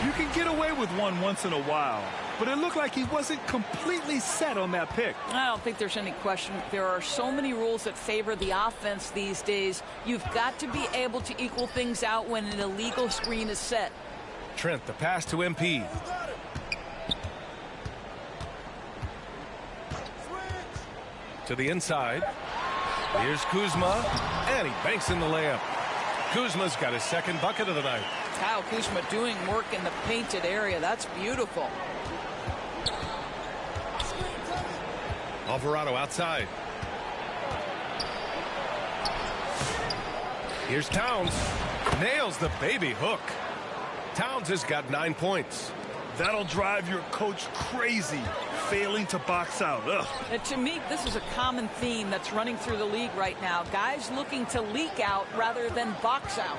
You can get away with one once in a while. But it looked like he wasn't completely set on that pick. I don't think there's any question. There are so many rules that favor the offense these days. You've got to be able to equal things out when an illegal screen is set. Trent, the pass to MP. To the inside. Here's Kuzma. And he banks in the layup. Kuzma's got his second bucket of the night. Kyle Kuzma doing work in the painted area. That's beautiful. Alvarado outside. Here's Towns. Nails the baby hook. Towns has got 9 points. That'll drive your coach crazy, failing to box out. And to me, this is a common theme that's running through the league right now. Guys looking to leak out rather than box out.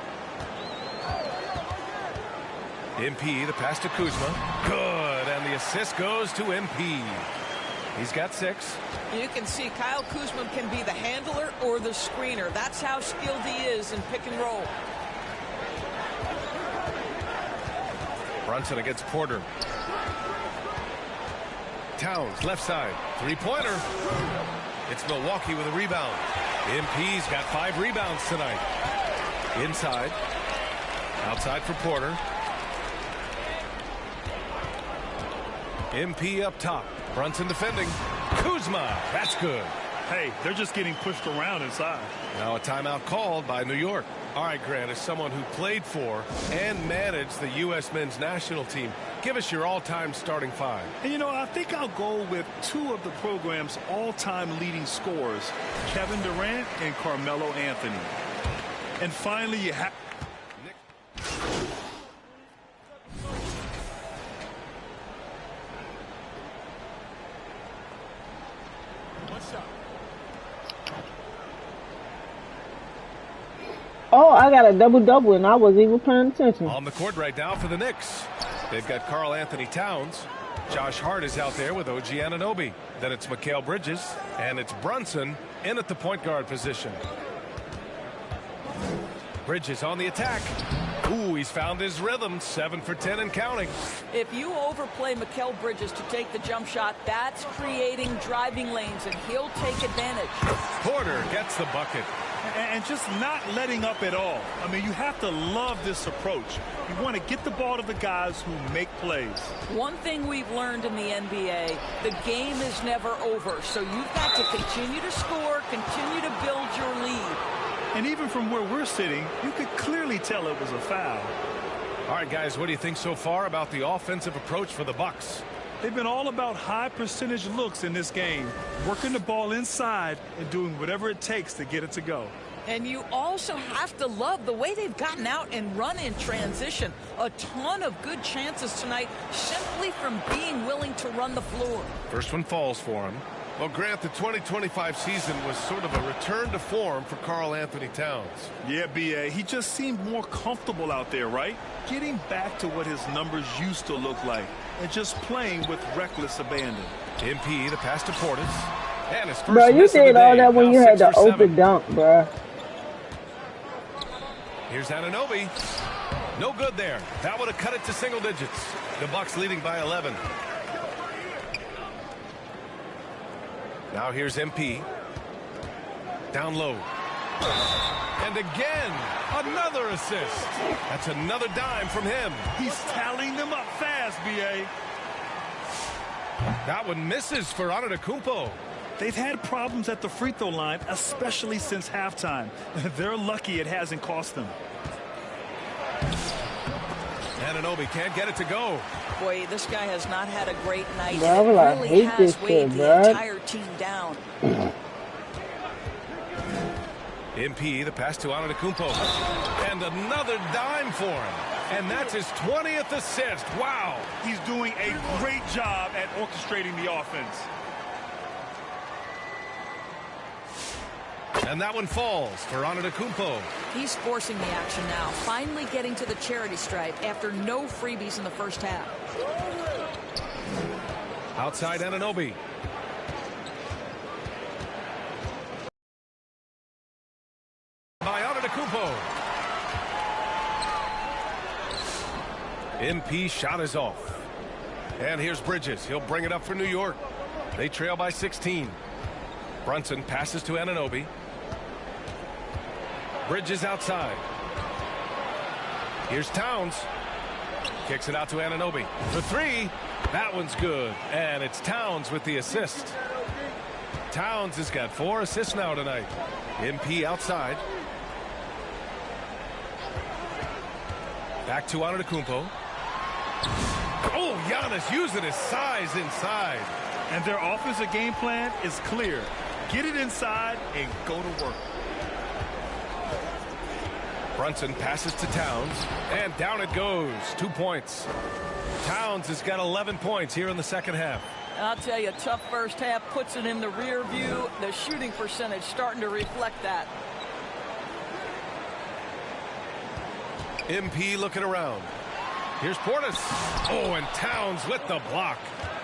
MP, the pass to Kuzma. Good, and the assist goes to MP. He's got 6. You can see Kyle Kuzma can be the handler or the screener. That's how skilled he is in pick and roll. Brunson against Porter. Towns, left side. 3-pointer. It's Milwaukee with a rebound. MP's got 5 rebounds tonight. Inside. Outside for Porter. MP up top. Brunson defending. Kuzma. That's good. Hey, they're just getting pushed around inside. Now a timeout called by New York. All right, Grant, as someone who played for and managed the U.S. men's national team, give us your all-time starting 5. And, you know, I think I'll go with 2 of the program's all-time leading scorers, Kevin Durant and Carmelo Anthony. And finally, you have... Oh, I got a double-double, and I wasn't even paying attention. On the court right now for the Knicks. They've got Karl Anthony Towns. Josh Hart is out there with OG Anunoby. Then it's Mikal Bridges, and it's Brunson in at the point guard position. Bridges on the attack. Ooh, he's found his rhythm. 7 for 10 and counting. If you overplay Mikal Bridges to take the jump shot, that's creating driving lanes, and he'll take advantage. Porter gets the bucket. And just not letting up at all. I mean, you have to love this approach. You want to get the ball to the guys who make plays. One thing we've learned in the NBA, the game is never over. So you've got to continue to score, continue to build your lead. And even from where we're sitting, you could clearly tell it was a foul. All right, guys, what do you think so far about the offensive approach for the Bucks? They've been all about high percentage looks in this game, working the ball inside and doing whatever it takes to get it to go. And you also have to love the way they've gotten out and run in transition. A ton of good chances tonight simply from being willing to run the floor. First one falls for him. Well, Grant, the 2025 season was sort of a return to form for Karl Anthony Towns. Yeah, B.A. He just seemed more comfortable out there, right? Getting back to what his numbers used to look like and just playing with reckless abandon. MP, the pass to Portis. And his first Bro, you did all that when you had the open dunk, bro. Here's Anunoby. No good there. That would have cut it to single digits. The Bucks leading by 11. Now here's MP. Down low. And again, another assist. That's another dime from him. He's tallying them up fast, B.A. That one misses for Antetokounmpo. They've had problems at the free throw line, especially since halftime. They're lucky it hasn't cost them. Anunoby can't get it to go. Boy, this guy has not had a great night. Bro, It I really hate has this weighed shit, the bro. entire team down. MP, the pass to Antetokounmpo. And another dime for him. And that's his 20th assist. Wow. He's doing a great job at orchestrating the offense. And that one falls for Antetokounmpo. He's forcing the action now, finally getting to the charity stripe after no freebies in the first half. Outside Anunoby. By Antetokounmpo. MP shot is off. And here's Bridges. He'll bring it up for New York. They trail by 16. Brunson passes to Anunoby. Bridges outside. Here's Towns. Kicks it out to Anunoby. For three. That one's good. And it's Towns with the assist. Towns has got 4 assists now tonight. MP outside. Back to Antetokounmpo. Oh, Giannis using his size inside. And their offensive game plan is clear. Get it inside and go to work. Brunson passes to Towns, and down it goes. 2 points. Towns has got 11 points here in the second half. I'll tell you, tough first half puts it in the rear view. The shooting percentage starting to reflect that. MP looking around. Here's Portis. Oh, and Towns with the block.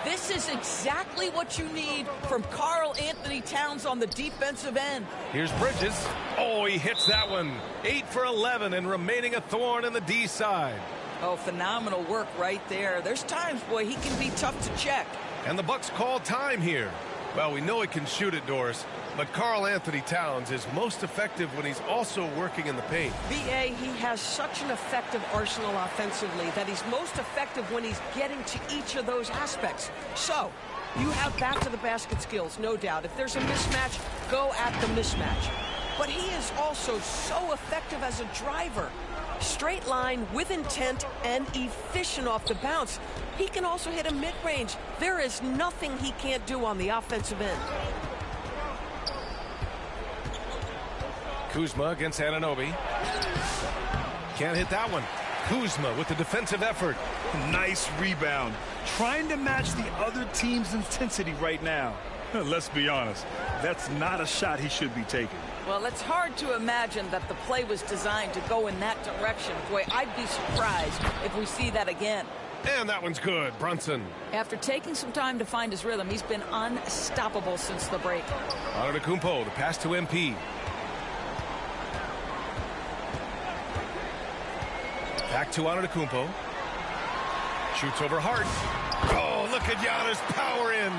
This is exactly what you need from Karl Anthony Towns on the defensive end. Here's Bridges. Oh, he hits that one. 8 for 11 and remaining a thorn in the D side. Oh, phenomenal work right there. There's times, boy, he can be tough to check. And the Bucks call time here. Well, we know he can shoot it, Doris, but Karl Anthony Towns is most effective when he's also working in the paint. B.A., he has such an effective arsenal offensively that he's most effective when he's getting to each of those aspects. So, you have back-to-the-basket skills, no doubt. If there's a mismatch, go at the mismatch. But he is also so effective as a driver. Straight line, with intent, and efficient off the bounce. He can also hit a mid-range. There is nothing he can't do on the offensive end. Kuzma against Anunoby. Can't hit that one. Kuzma with the defensive effort. Nice rebound. Trying to match the other team's intensity right now. Let's be honest. That's not a shot he should be taking. Well, it's hard to imagine that the play was designed to go in that direction. Boy, I'd be surprised if we see that again. And that one's good. Brunson. After taking some time to find his rhythm, he's been unstoppable since the break. Antetokounmpo, the pass to MP. Back to Antetokounmpo. Shoots over Hart. Oh, look at Giannis power in.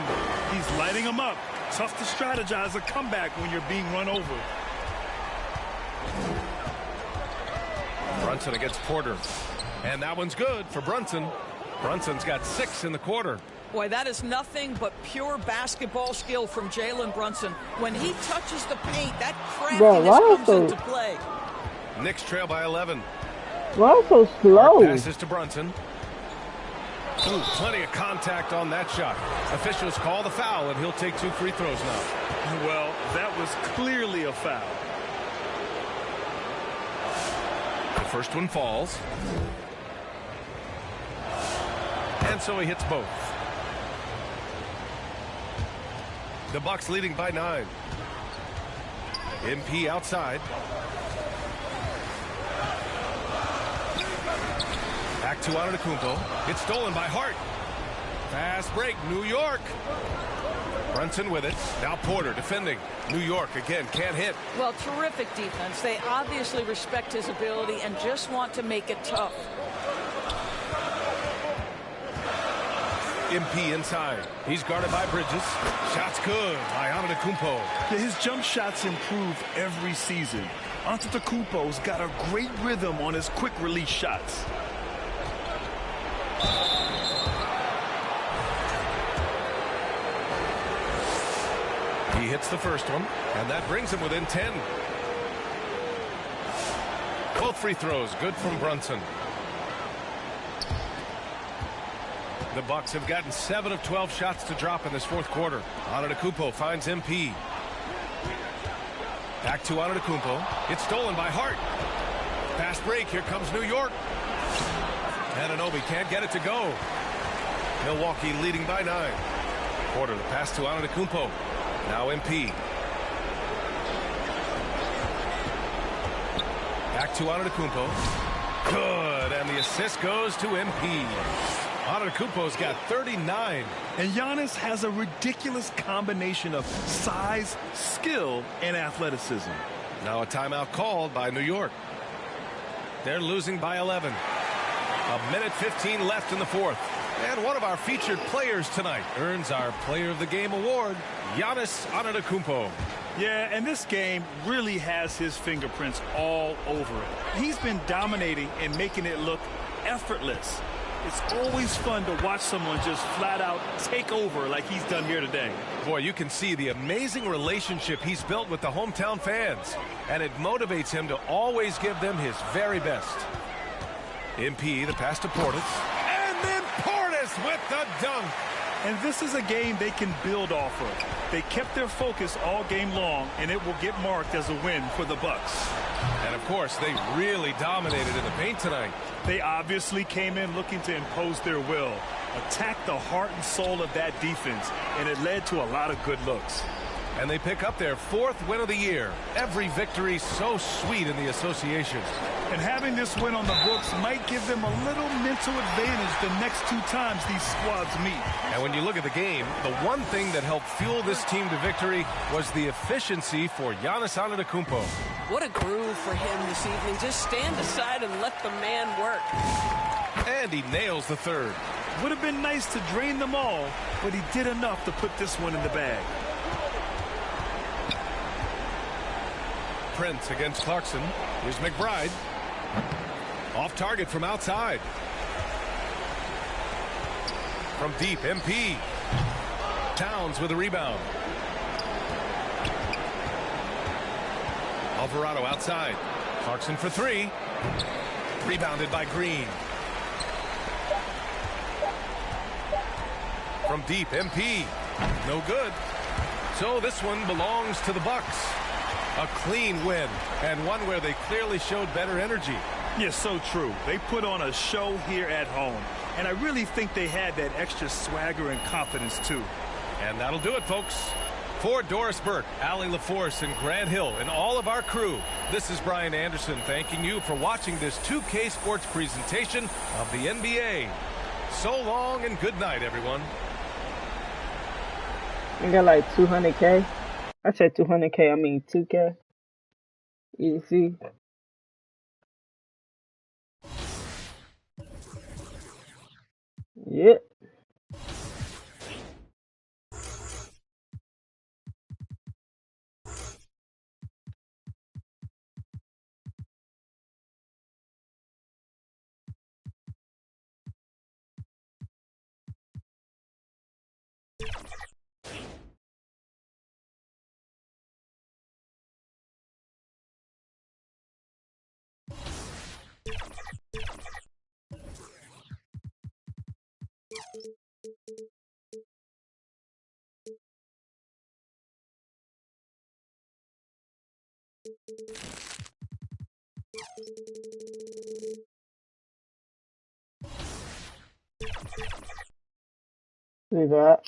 He's lighting him up. Tough to strategize a comeback when you're being run over. Brunson against Porter. And that one's good for Brunson. Brunson's got 6 in the quarter. Boy, that is nothing but pure basketball skill from Jalen Brunson. When he touches the paint, that craftiness comes into play. Knicks trail by 11. Why so slow? Passes to Brunson. Ooh, plenty of contact on that shot. Officials call the foul, and he'll take 2 free throws now. Well, that was clearly a foul. The first one falls. And so he hits both. The Bucks leading by 9. MP outside. Back to Antetokounmpo. It's stolen by Hart. Fast break, New York. Brunson with it. Now Porter defending. New York again can't hit. Well, terrific defense. They obviously respect his ability and just want to make it tough. MP inside. He's guarded by Bridges. Shot's good by Antetokounmpo. Yeah, his jump shots improve every season. Antetokounmpo's got a great rhythm on his quick release shots. He hits the first one, and that brings him within 10. Both free throws good from Brunson. The Bucks have gotten 7 of 12 shots to drop in this fourth quarter. Antetokounmpo finds MP. Back to Antetokounmpo. It's stolen by Hart. Fast break. Here comes New York. Anunoby can't get it to go. Milwaukee leading by 9. Porter, the pass to Antetokounmpo. Now MP. Back to Antetokounmpo. Good, and the assist goes to MP. Antetokounmpo's got 39. And Giannis has a ridiculous combination of size, skill, and athleticism. Now a timeout called by New York. They're losing by 11. A minute 15 left in the fourth. And one of our featured players tonight earns our Player of the Game award, Giannis Antetokounmpo. Yeah, and this game really has his fingerprints all over it. He's been dominating and making it look effortless. It's always fun to watch someone just flat out take over like he's done here today. Boy, you can see the amazing relationship he's built with the hometown fans, and it motivates him to always give them his very best. MP, the pass to Portis, and then Portis with the dunk. And this is a game they can build off of. They kept their focus all game long, and it will get marked as a win for the Bucks. And, of course, they really dominated in the paint tonight. They obviously came in looking to impose their will, attack the heart and soul of that defense, and it led to a lot of good looks. And they pick up their 4th win of the year. Every victory so sweet in the association. And having this win on the books might give them a little mental advantage the next 2 times these squads meet. And when you look at the game, the one thing that helped fuel this team to victory was the efficiency for Giannis Antetokounmpo. What a groove for him this evening. Just stand aside and let the man work. And he nails the third. Would have been nice to drain them all, but he did enough to put this one in the bag. Prince against Clarkson. Here's McBride. Off target from outside. From deep, MP. Towns with a rebound. Alvarado outside. Clarkson for 3. Rebounded by Green. From deep, MP. No good. So this one belongs to the Bucks. A clean win, and one where they clearly showed better energy. Yes, so true. They put on a show here at home, and I really think they had that extra swagger and confidence, too. And that'll do it, folks. For Doris Burke, Allie LaForce, and Grant Hill, and all of our crew, this is Brian Anderson thanking you for watching this 2K Sports presentation of the NBA. So long and good night, everyone. I got like 200K. I said 200K, I mean 2K. You see? Yep. See that?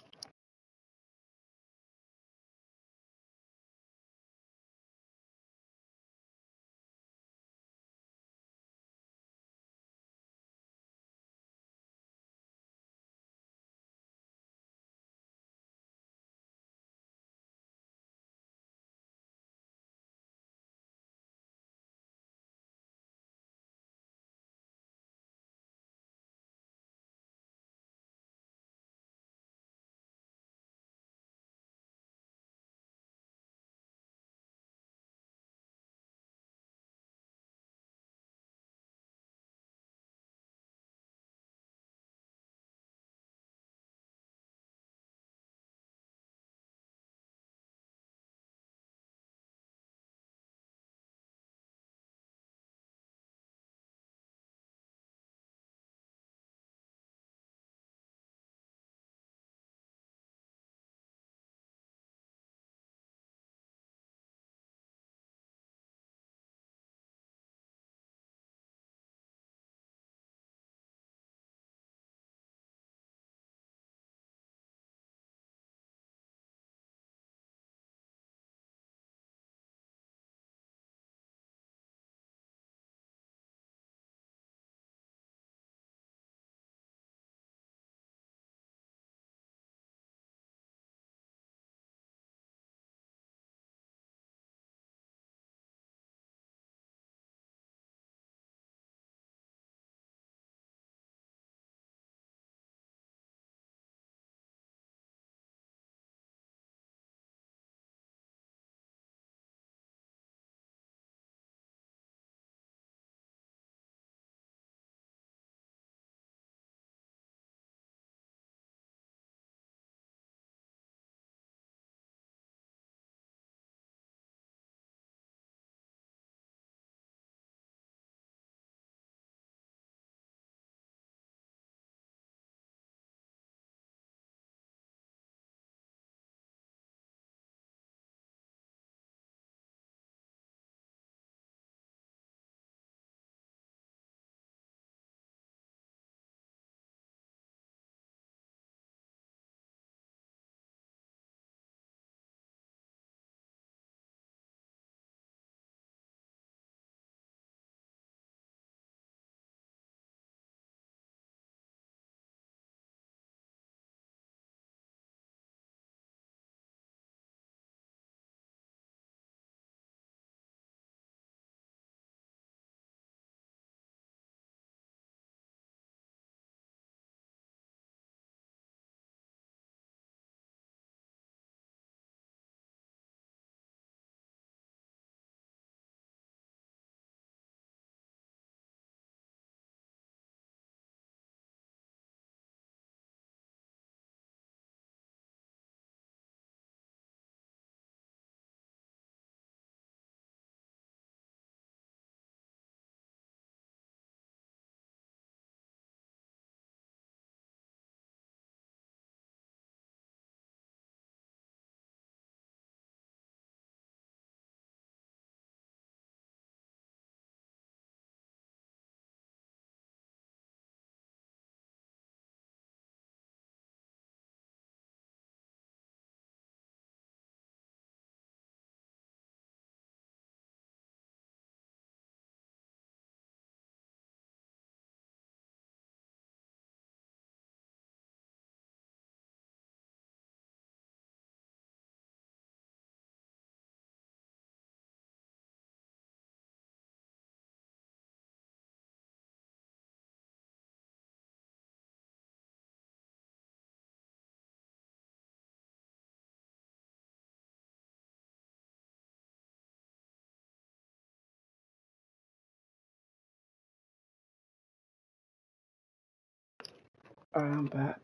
Alright, I'm back.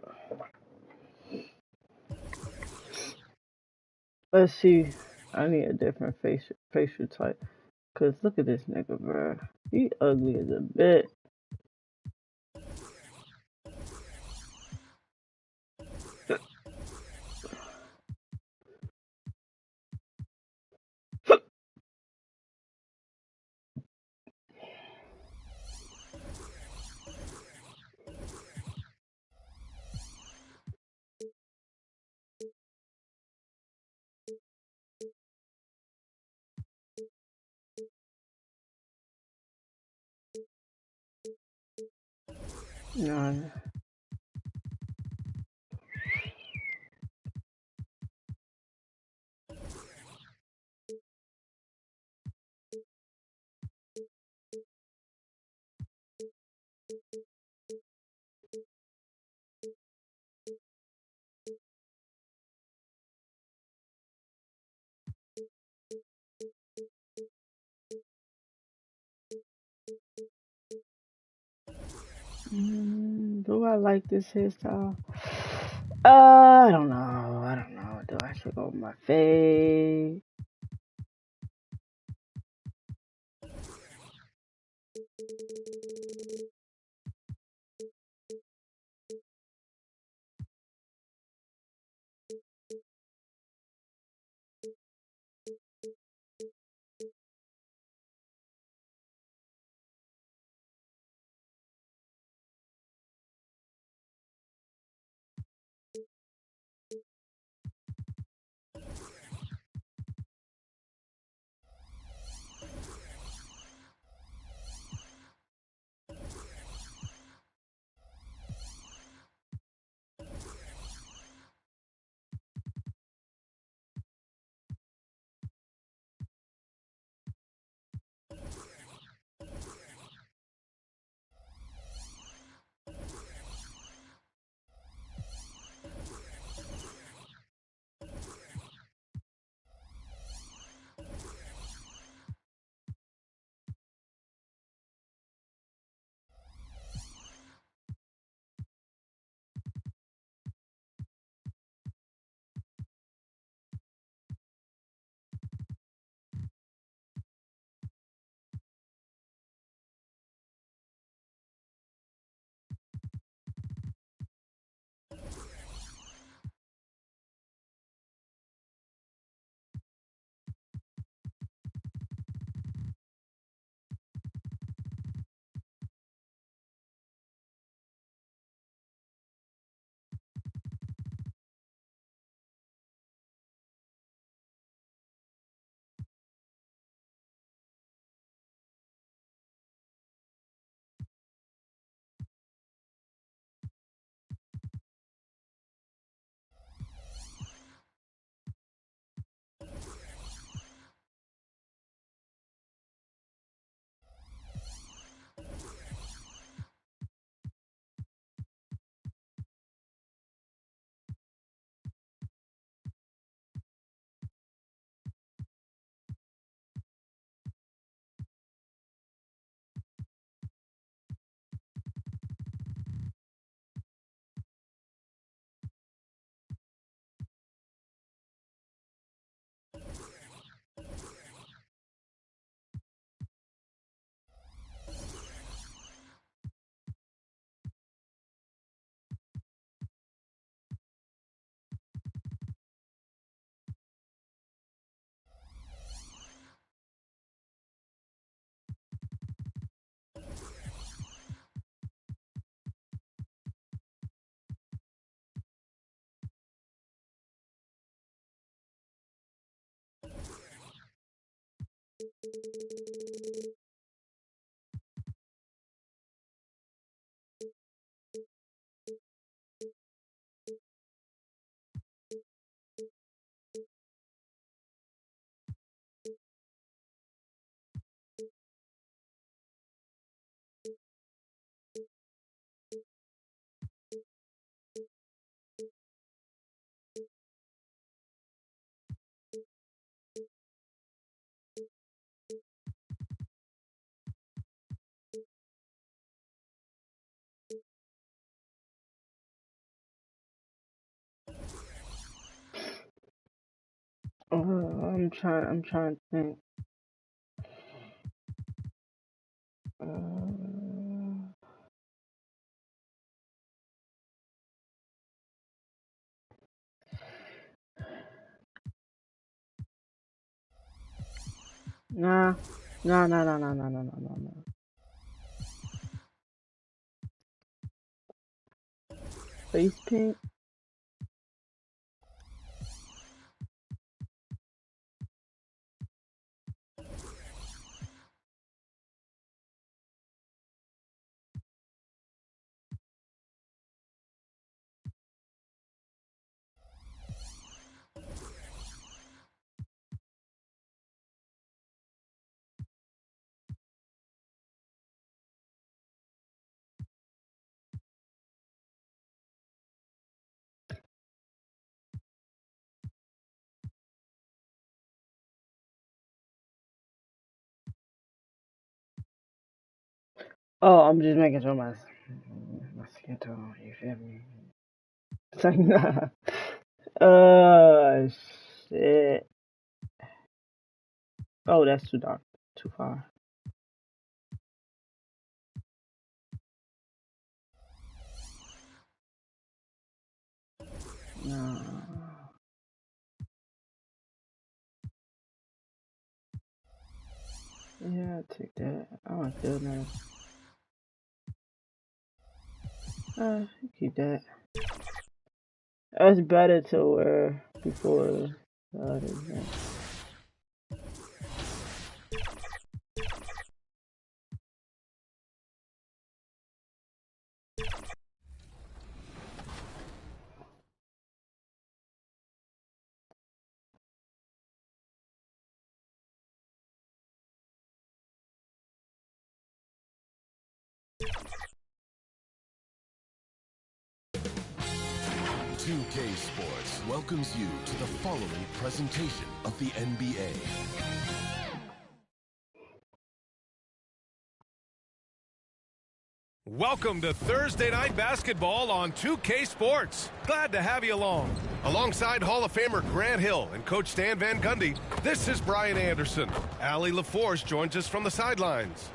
Let's see. I need a different facial type. Cause look at this nigga, bro. He ugly as a bit. Nah. Do I like this hairstyle? I don't know. I don't know. Do I should go with my face? I'm trying to think. Nah. Face paint? Oh, I'm just making sure my skin tone, you feel me? It's like, nah. Shit. Oh, that's too dark. Too far. No. Yeah, I'll take that. I want to feel nice. Keep that. That's better to wear before the other thing. $2K Sports welcomes you to the following presentation of the NBA. Welcome to Thursday Night Basketball on 2K Sports. Glad to have you along. Alongside Hall of Famer Grant Hill and Coach Stan Van Gundy, this is Brian Anderson. Allie LaForce joins us from the sidelines.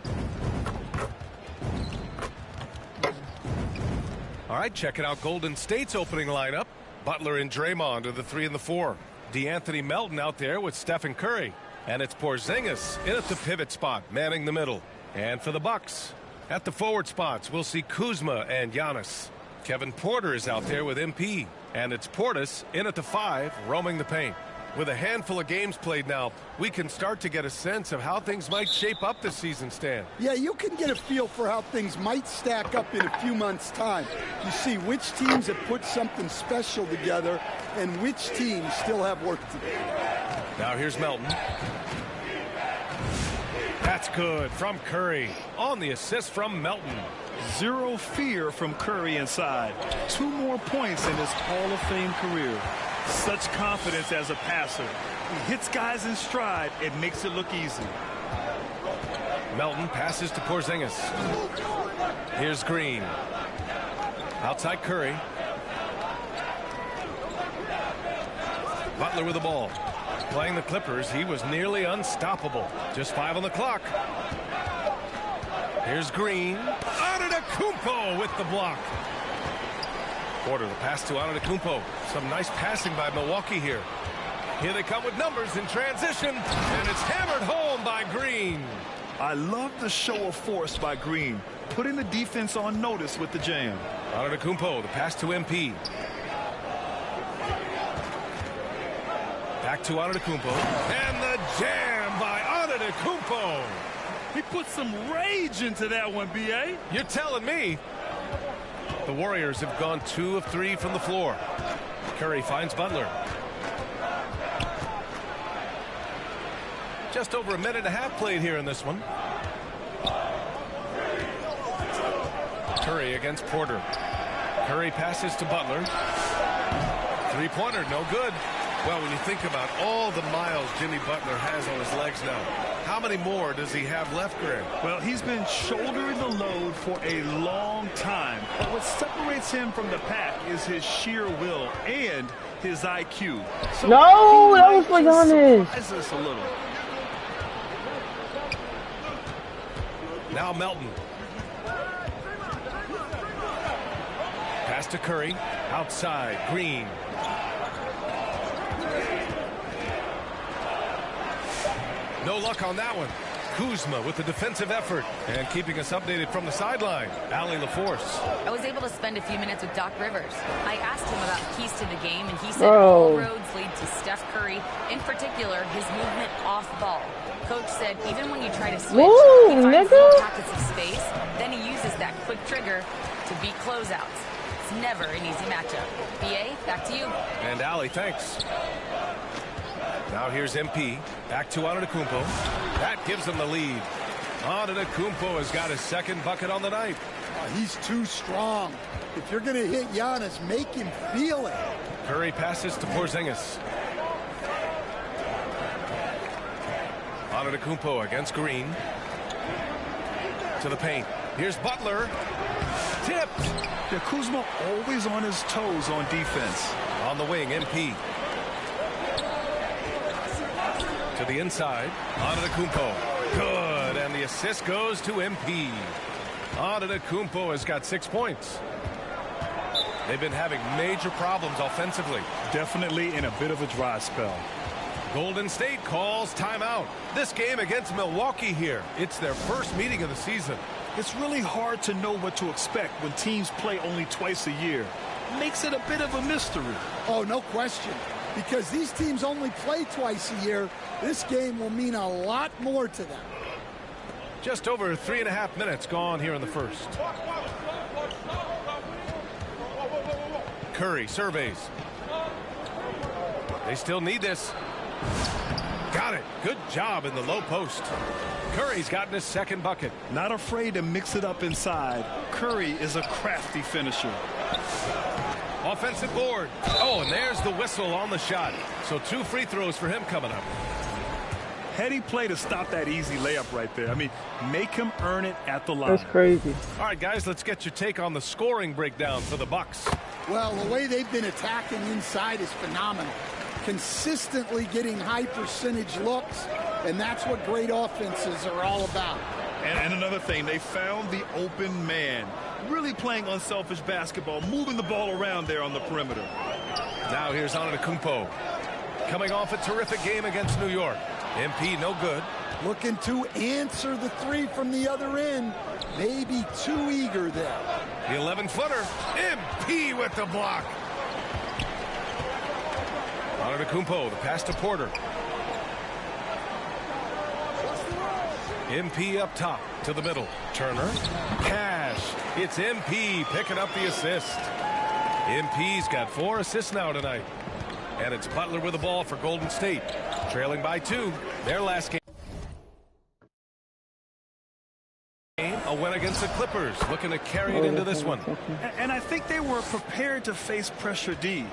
All right, checking out Golden State's opening lineup. Butler and Draymond are the 3 and the 4. DeAnthony Melton out there with Stephen Curry. And it's Porzingis in at the pivot spot, manning the middle. And for the Bucks, at the forward spots, we'll see Kuzma and Giannis. Kevin Porter is out there with MP. And it's Portis in at the 5, roaming the paint. With a handful of games played now, we can start to get a sense of how things might shape up this season, Stan. Yeah, you can get a feel for how things might stack up in a few months' time. You see which teams have put something special together and which teams still have work to do. Now here's Melton. That's good from Curry. On the assist from Melton. Zero fear from Curry inside. 2 more points in his Hall of Fame career. Such confidence as a passer. He hits guys in stride. It makes it look easy. Melton passes to Porzingis. Here's Green. Outside Curry. Butler with the ball. Playing the Clippers, he was nearly unstoppable. Just 5 on the clock. Here's Green. Antetokounmpo with the block. Porter, the pass to Antetokounmpo. Some nice passing by Milwaukee here. Here they come with numbers in transition, and it's hammered home by Green. I love the show of force by Green, putting the defense on notice with the jam. Antetokounmpo, the pass to MP. Back to Antetokounmpo, and the jam by Antetokounmpo. He put some rage into that one, B.A. You're telling me. The Warriors have gone 2 of 3 from the floor. Curry finds Butler. Just over a minute and a half played here in this one. Curry against Porter. Curry passes to Butler. 3-pointer, no good. Well, when you think about all the miles Jimmy Butler has on his legs now, How many more does he have left, Greg? Well, he's been shouldering the load for a long time. But what separates him from the pack is his sheer will and his IQ. So no, that was for Giannis. Surprise us a little. Now Melton. Pass to Curry. Outside. Green. No luck on that one. Kuzma with the defensive effort and keeping us updated from the sideline. Allie LaForce. I was able to spend a few minutes with Doc Rivers. I asked him about keys to the game, and he said all roads lead to Steph Curry, in particular his movement off ball. Coach said even when you try to switch, he finds little pockets of space, then he uses that quick trigger to beat closeouts. It's never an easy matchup. BA, back to you. And Allie, thanks. Now here's MP. Back to Antetokounmpo. That gives him the lead. Antetokounmpo has got his second bucket on the night. He's too strong. If you're going to hit Giannis, make him feel it. Curry passes to Porzingis. Antetokounmpo against Green. To the paint. Here's Butler. Tipped. Yeah, Kuzma always on his toes on defense. On the wing, MP. To the inside. Antetokounmpo. Good. And the assist goes to MP. Antetokounmpo has got 6 points. They've been having major problems offensively. Definitely in a bit of a dry spell. Golden State calls timeout. This game against Milwaukee here. It's their first meeting of the season. It's really hard to know what to expect when teams play only twice a year. Makes it a bit of a mystery. Oh, no question. Because these teams only play twice a year, this game will mean a lot more to them. Just over 3.5 minutes gone here in the first. Curry surveys. They still need this. Got it. Good job in the low post. Curry's gotten his second bucket. Not afraid to mix it up inside. Curry is a crafty finisher. Offensive board. Oh, and there's the whistle on the shot. So 2 free throws for him coming up. Heady play to stop that easy layup right there. I mean, make him earn it at the line. That's crazy. All right, guys, let's get your take on the scoring breakdown for the Bucks. Well, the way they've been attacking inside is phenomenal. Consistently getting high percentage looks, and that's what great offenses are all about. And another thing, they found the open man. Really playing unselfish basketball, moving the ball around there on the perimeter. Now here's Antetokounmpo. Coming off a terrific game against New York. MP no good. Looking to answer the three from the other end. Maybe too eager there. The 11-footer. MP with the block. Antetokounmpo, the pass to Porter. MP up top to the middle. Turner. Cash. It's MP picking up the assist. MP's got 4 assists now tonight. And it's Butler with the ball for Golden State. Trailing by 2. Their last game. A win against the Clippers. Looking to carry it into this one. And I think they were prepared to face pressure D.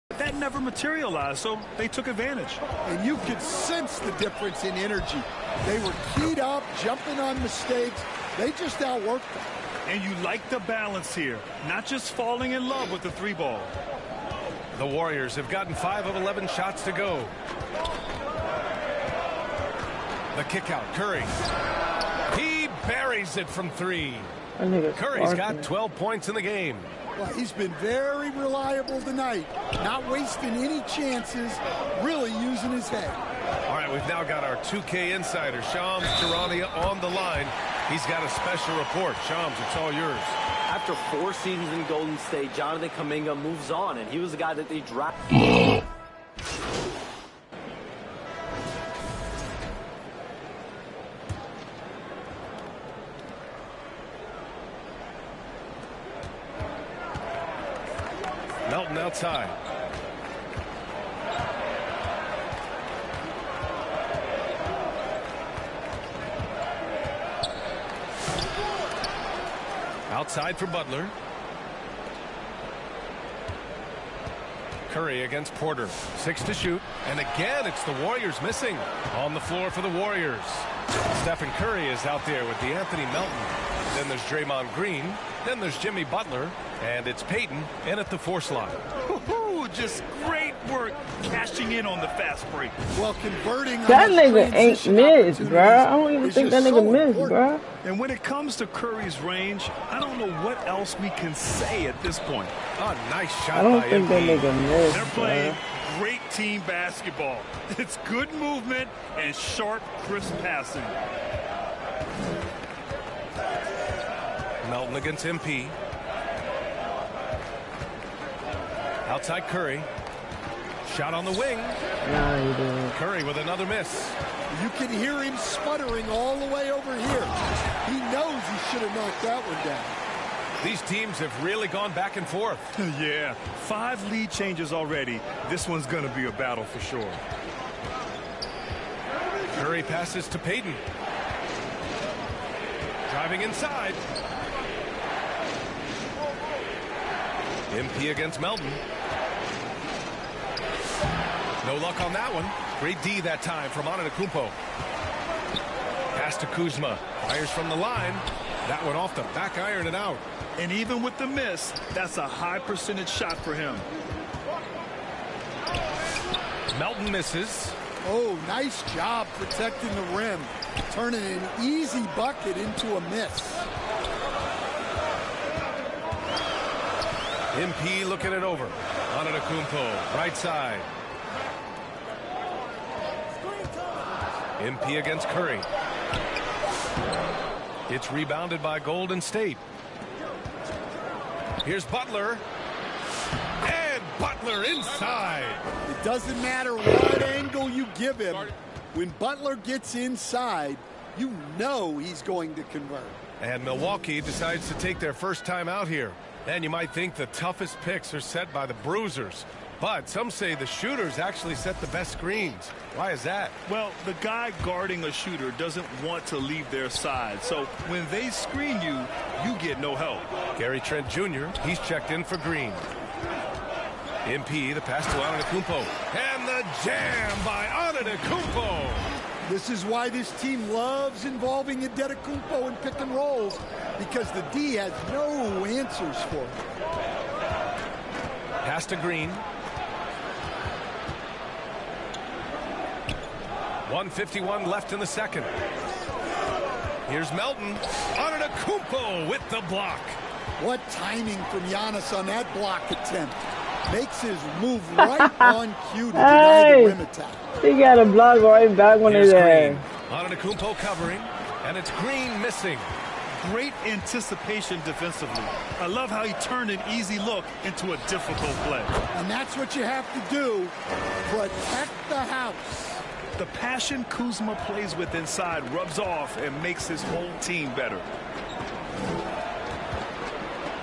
But that never materialized, so they took advantage. And you could sense the difference in energy. They were keyed up, jumping on mistakes. They just outworked them. And you like the balance here, not just falling in love with the 3-ball. The Warriors have gotten 5 of 11 shots to go. The kick out, Curry. He buries it from 3. Curry's got 12 points in the game. Well, he's been very reliable tonight. Not wasting any chances, really using his head. All right, we've now got our 2K insider, Shams Charania, on the line. He's got a special report. Shams, it's all yours. After 4 seasons in Golden State, Jonathan Kuminga moves on, and he was the guy that they drafted. Melton outside. Outside for Butler. Curry against Porter. 6 to shoot. And again, it's the Warriors missing. On the floor for the Warriors. Stephen Curry is out there with DeAnthony Melton. Then there's Draymond Green. Then there's Jimmy Butler. And it's Payton in at the 4 slot. Just great work cashing in on the fast break. Well, converting that nigga ain't missed, bro. I don't even think that nigga missed, bro. And when it comes to Curry's range, I don't know what else we can say at this point. Oh, nice shot. I don't think that nigga missed. They're playing great team basketball. It's good movement and sharp, crisp passing. Melton against MP. Outside Curry. Shot on the wing. Nah, he didn't. Curry with another miss. You can hear him sputtering all the way over here. He knows he should have knocked that one down. These teams have really gone back and forth. Yeah, 5 lead changes already. This one's going to be a battle for sure. Curry passes to Payton. Driving inside. MP against Melton. No luck on that one. Great D that time from Antetokounmpo. Pass to Kuzma. Fires from the line. That one off the back iron and out. And even with the miss, that's a high percentage shot for him. Melton misses. Oh, nice job protecting the rim. Turning an easy bucket into a miss. MP looking it over. Antetokounmpo, right side. MP against Curry. It's rebounded by Golden State. Here's Butler. And Butler inside. It doesn't matter what angle you give him. When Butler gets inside, you know he's going to convert. And Milwaukee decides to take their first time out here. And you might think the toughest picks are set by the bruisers. But some say the shooters actually set the best screens. Why is that? Well, the guy guarding a shooter doesn't want to leave their side. So when they screen you, you get no help. Gary Trent Jr., he's checked in for Green. MP, the pass to Antetokounmpo. And the jam by Antetokounmpo. This is why this team loves involving Antetokounmpo in pick and rolls, because the D has no answers for him. Pass to Green. 1:51 left in the second. Here's Melton. Antetokounmpo with the block. What timing from Giannis on that block attempt. Makes his move right on cue to deny the rim attack. He got a block right back when he's there. Antetokounmpo covering, and it's Green missing. Great anticipation defensively. I love how he turned an easy look into a difficult play. And that's what you have to do. Protect the house. The passion Kuzma plays with inside rubs off and makes his whole team better.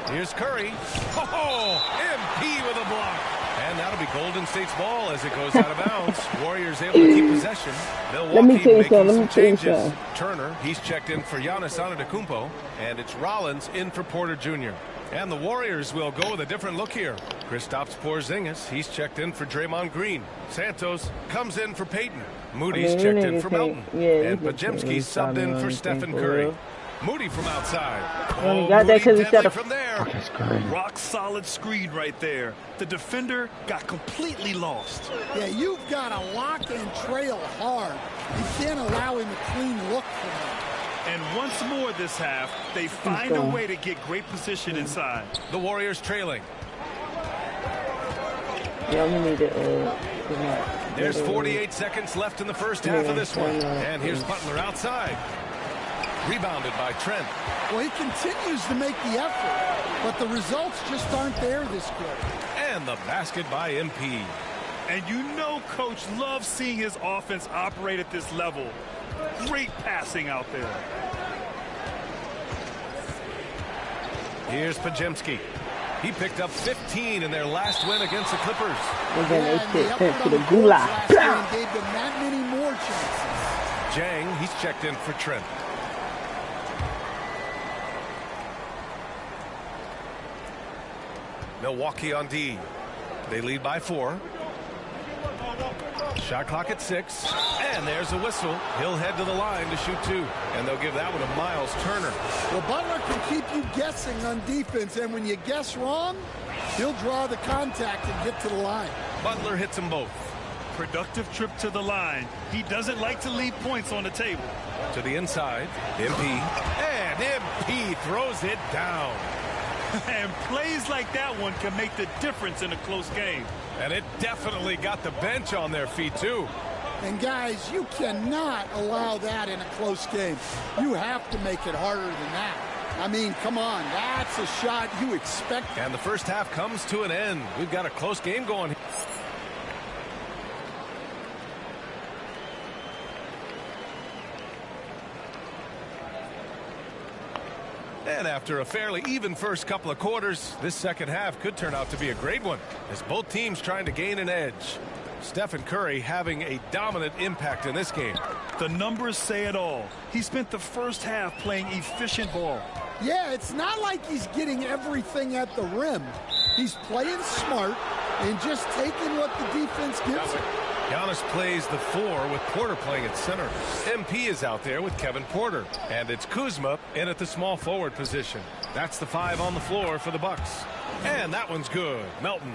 Here's Curry. Oh, MP with a block. And that'll be Golden State's ball as it goes out of bounds. Warriors able to keep possession. Milwaukee making some changes. Turner, he's checked in for Giannis Antetokounmpo. And it's Rollins in for Porter Jr. And the Warriors will go with a different look here. Kristaps Porzingis, he's checked in for Draymond Green. Santos comes in for Payton. Moody's checked in for Melton. And Pajemski subbed in for Stephen Curry. Moody from outside. Oh, got that because he set from there. Rock solid screen right there. The defender got completely lost. Yeah, you've got to lock and trail hard. You can't allow him a clean look from him. And once more this half, they find a way to get great position inside. The Warriors trailing. Yeah, we need to. There's 48 seconds left in the first half of this one. And here's Butler outside. Rebounded by Trent. Well, he continues to make the effort, but the results just aren't there this quarter. And the basket by MP. And you know Coach loves seeing his offense operate at this level. Great passing out there. Here's Pajemski. He picked up 15 in their last win against the Clippers. And then they sent to the gulag. Gave them that many more chances. Jang, he's checked in for Trent. Milwaukee on D. They lead by 4. Shot clock at 6. And there's a whistle. He'll head to the line to shoot 2. And they'll give that one to Miles Turner. Well, Butler can keep you guessing on defense, and when you guess wrong, he'll draw the contact and get to the line. Butler hits them both. Productive trip to the line. He doesn't like to leave points on the table. To the inside, MP. And MP throws it down. And plays like that one can make the difference in a close game. And it definitely got the bench on their feet, too. And, guys, you cannot allow that in a close game. You have to make it harder than that. I mean, come on, that's a shot you expect. And the first half comes to an end. We've got a close game going here. And after a fairly even first couple of quarters, this second half could turn out to be a great one, as both teams trying to gain an edge. Stephen Curry having a dominant impact in this game. The numbers say it all. He spent the first half playing efficient ball. Yeah, it's not like he's getting everything at the rim. He's playing smart and just taking what the defense gives him. Giannis plays the 4 with Porter playing at center. MP is out there with Kevin Porter. And it's Kuzma in at the small forward position. That's the 5 on the floor for the Bucks. And that one's good. Melton.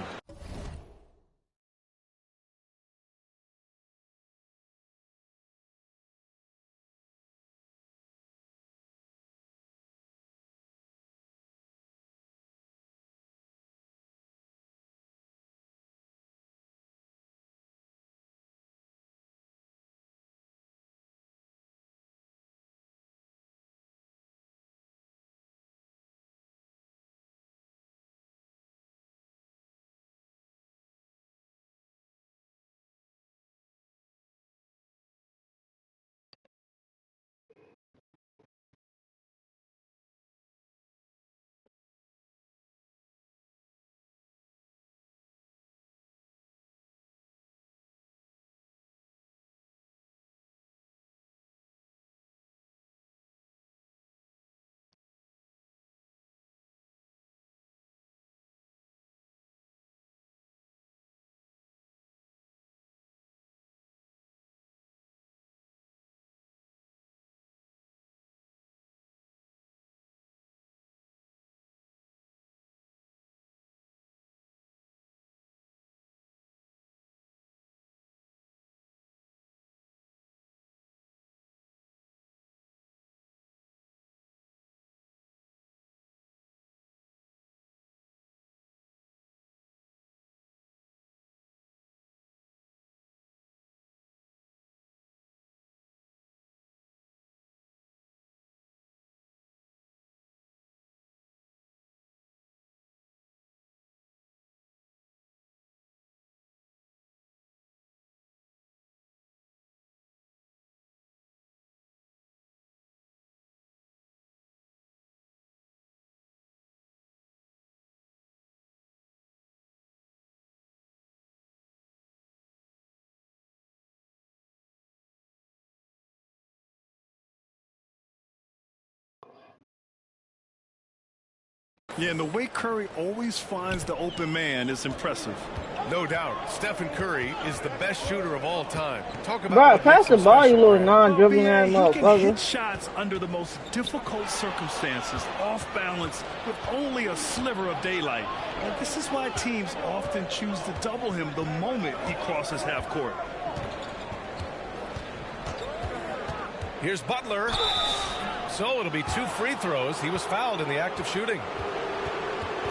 Yeah, and the way Curry always finds the open man is impressive. No doubt. Stephen Curry is the best shooter of all time. Talk about bro, pass the ball, you little non-dribbling ass He can hit motherfucker. shots under the most difficult circumstances, off balance, with only a sliver of daylight. And this is why teams often choose to double him the moment he crosses half court. Here's Butler. So it'll be 2 free throws. He was fouled in the act of shooting.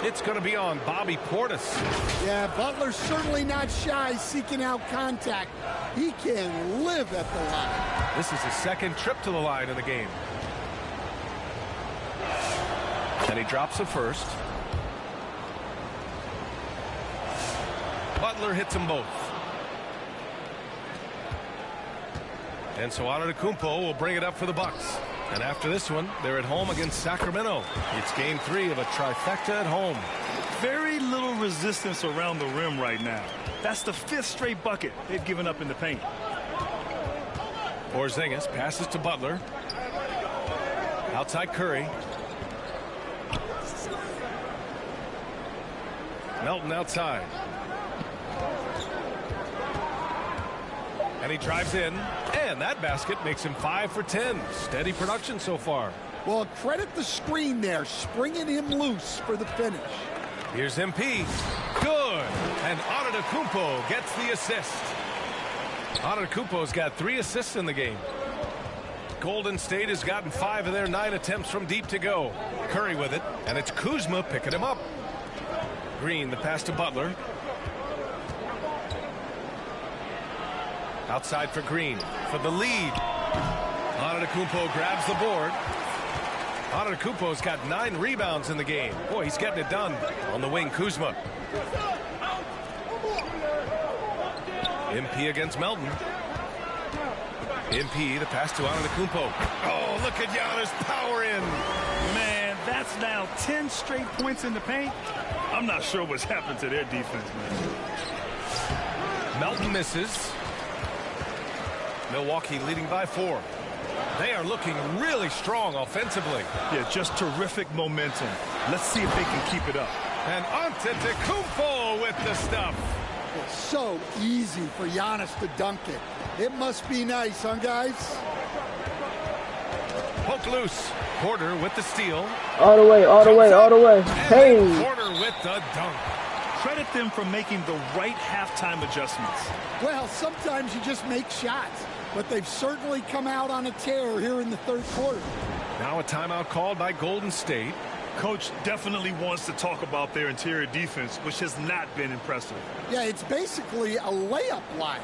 It's going to be on Bobby Portis. Yeah, Butler's certainly not shy seeking out contact. He can live at the line. This is his second trip to the line in the game. And he drops it first. Butler hits them both. And so Antetokounmpo will bring it up for the Bucks. And after this one, they're at home against Sacramento. It's game 3 of a trifecta at home. Very little resistance around the rim right now. That's the 5th straight bucket they've given up in the paint. Porzingis passes to Butler. Outside Curry. Melton outside. And he drives in, and that basket makes him 5 for 10. Steady production so far. Well, credit the screen there, springing him loose for the finish. Here's MP. Good. And Antetokounmpo gets the assist. Antetokounmpo's got 3 assists in the game. Golden State has gotten 5 of their 9 attempts from deep to go. Curry with it, and it's Kuzma picking him up. Green, the pass to Butler. Outside for Green for the lead. Antetokounmpo grabs the board. Antetokounmpo's got 9 rebounds in the game. Boy, he's getting it done. On the wing, Kuzma. MP against Melton. MP, the pass to Antetokounmpo. Oh, look at Giannis power in. Man, that's now 10 straight points in the paint. I'm not sure what's happened to their defense, man. Melton misses. Milwaukee leading by 4. They are looking really strong offensively. Yeah, just terrific momentum. Let's see if they can keep it up. And Antetokounmpo with the stuff. It's so easy for Giannis to dunk it. It must be nice, huh, guys? Poke loose. Porter with the steal. All the way, all the way, all the way. Hey. Porter with the dunk. Credit them for making the right halftime adjustments. Well, sometimes you just make shots, but they've certainly come out on a tear here in the third quarter. Now a timeout called by Golden State. Coach definitely wants to talk about their interior defense, which has not been impressive. Yeah, it's basically a layup line.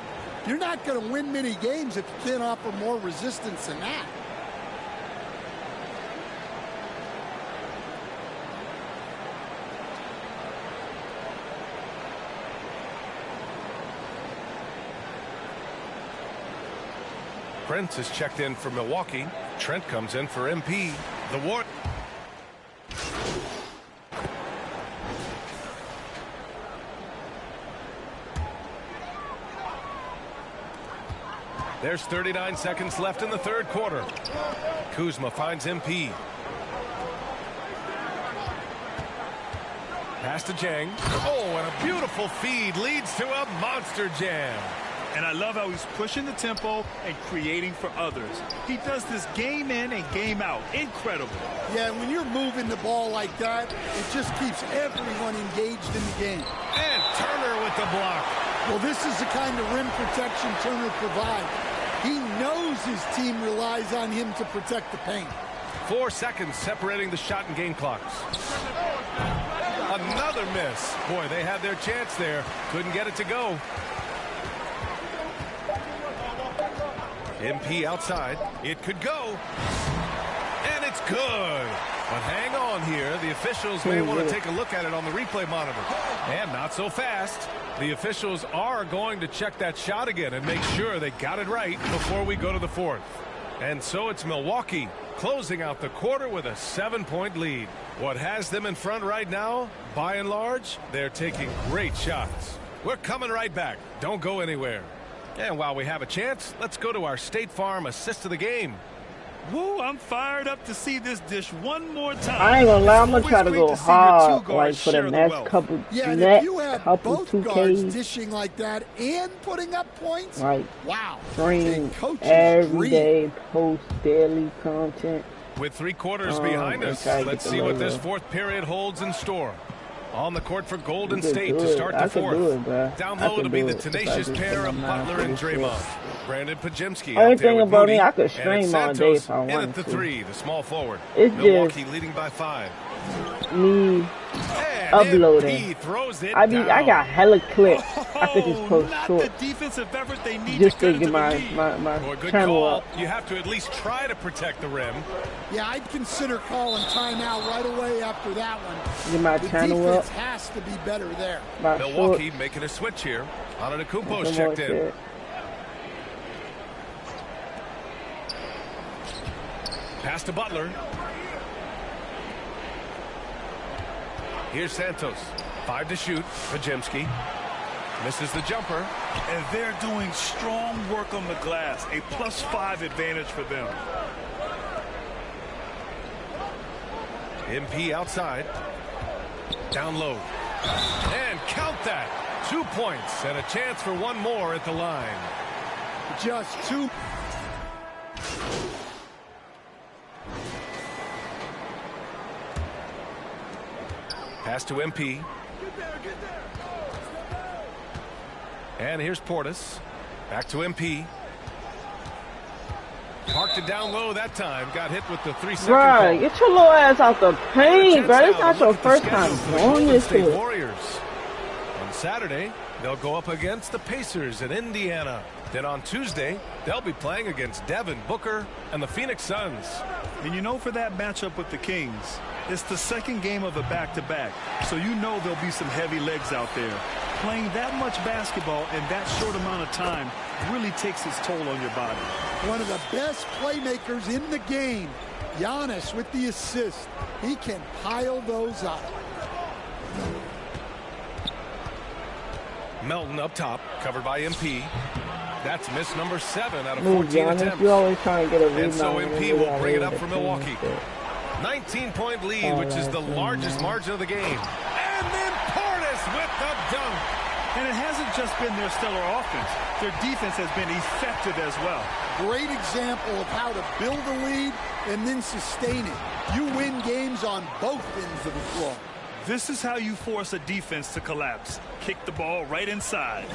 You're not going to win many games if you can't offer more resistance than that. Prince is checked in for Milwaukee. Trent comes in for MP. The Ward. There's 39 seconds left in the third quarter. Kuzma finds MP. Pass to Jang. Oh, and a beautiful feed leads to a monster jam. And I love how he's pushing the tempo and creating for others. He does this game in and game out. Incredible. Yeah, when you're moving the ball like that, it just keeps everyone engaged in the game. And Turner with the block. Well, this is the kind of rim protection Turner provides. He knows his team relies on him to protect the paint. 4 seconds separating the shot and game clocks. Another miss. Boy, they had their chance there. Couldn't get it to go. MP outside. It could go. And it's good. But hang on here. The officials may want to take a look at it on the replay monitor. And not so fast. The officials are going to check that shot again and make sure they got it right before we go to the fourth. And so it's Milwaukee closing out the quarter with a 7-point lead. What has them in front right now, by and large, they're taking great shots. We're coming right back. Don't go anywhere. And while we have a chance, let's go to our State Farm assist of the game. Woo, I'm fired up to see this dish one more time. I ain't gonna lie, I'm gonna try to go hard, like for the next couple, yeah, and if you have both 2Ks, guards dishing like that and putting up points, like wow, stream every day, post daily content. With 3 quarters behind us, let's see what this fourth period holds in store. On the court for Golden State to start the fourth. Down low to be the tenacious pair of Butler and Draymond. Brandon Pajemski out there with Moody. And it's Santos in at the 3, the small forward. Milwaukee leading by 5. Me uploading. I got hella clips. I could just post short. Just to get my channel up. You have to at least try to protect the rim. Yeah, I'd consider calling timeout right away after that one. Get my channel up. The defense has to be better there. Milwaukee making a switch here. Antetokounmpo's checked in. Pass to Butler. Here's Santos. 5 to shoot. Pajemski misses the jumper. And they're doing strong work on the glass. A +5 advantage for them. MP outside. Down low. And count that. 2 points and a chance for one more at the line. Just 2. Pass to MP. And here's Portis. Back to MP. Parked it down low that time. Got hit with the 3-second Right, get your little ass out the paint, bro. It's not your first time doing this shit. Warriors. On Saturday, they'll go up against the Pacers in Indiana. Then on Tuesday, they'll be playing against Devin Booker and the Phoenix Suns. And you know, for that matchup with the Kings, it's the second game of a back-to-back, so you know there'll be some heavy legs out there. Playing that much basketball in that short amount of time really takes its toll on your body. One of the best playmakers in the game, Giannis with the assist. He can pile those up. Melton up top, covered by MP. That's miss number 7 out of Move, 14 Giannis. attempts. You always trying to get a rebound. And so MP will bring it up for for Milwaukee. 19-point lead, which is the largest margin of the game. And then Portis with the dunk. And it hasn't just been their stellar offense. Their defense has been effective as well. Great example of how to build a lead and then sustain it. You win games on both ends of the floor. This is how you force a defense to collapse. Kick the ball right inside.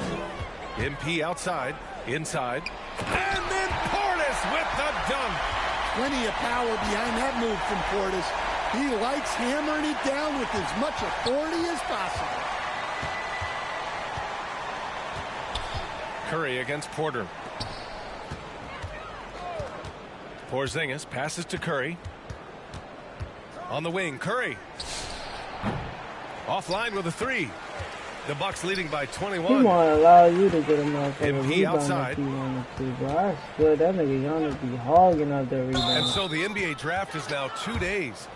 MP outside, inside. And then Portis with the dunk. Plenty of power behind that move from Portis. He likes hammering it down with as much authority as possible. Curry against Porter. Porzingis passes to Curry. On the wing, Curry. Offline with a 3. The Bucks leading by 21. He won't allow you to get a motherfucking MP rebound outside. if you want to, bro. I swear that nigga Giannis be hogging up that rebound. And so the NBA draft is now 2 days.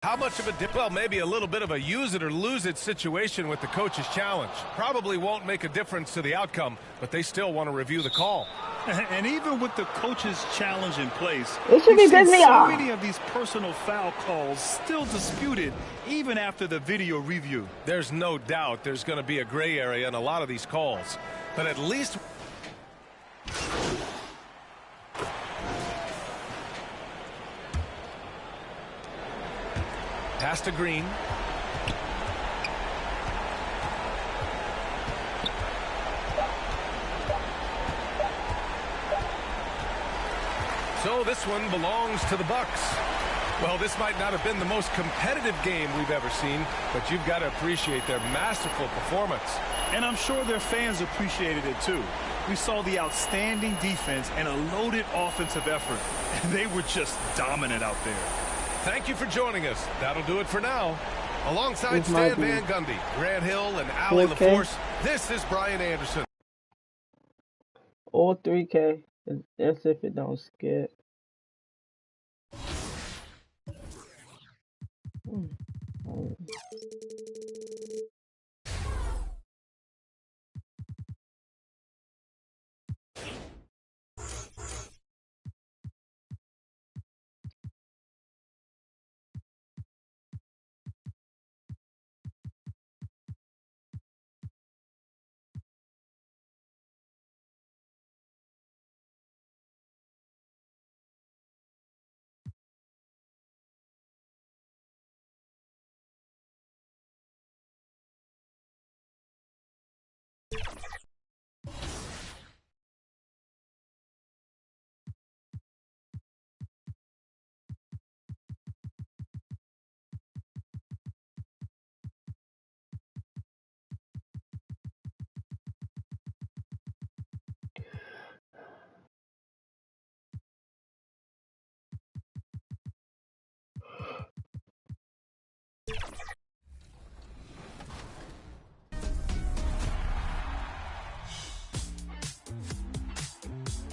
How much of a well, maybe a little bit of a use it or lose it situation with the coach's challenge. Probably won't make a difference to the outcome, but they still want to review the call. And even with the coach's challenge in place, it should be busy. So many of these personal foul calls still disputed even after the video review. There's no doubt there's going to be a gray area in a lot of these calls, but at least pass to Green. So this one belongs to the Bucks. Well, this might not have been the most competitive game we've ever seen, but you've got to appreciate their masterful performance. And I'm sure their fans appreciated it too. We saw the outstanding defense and a loaded offensive effort, and they were just dominant out there. Thank you for joining us. That'll do it for now. Alongside Stan Van Gundy, Grant Hill, and Allie LaForce, this is Brian Anderson. All 3K. That's if it don't skip.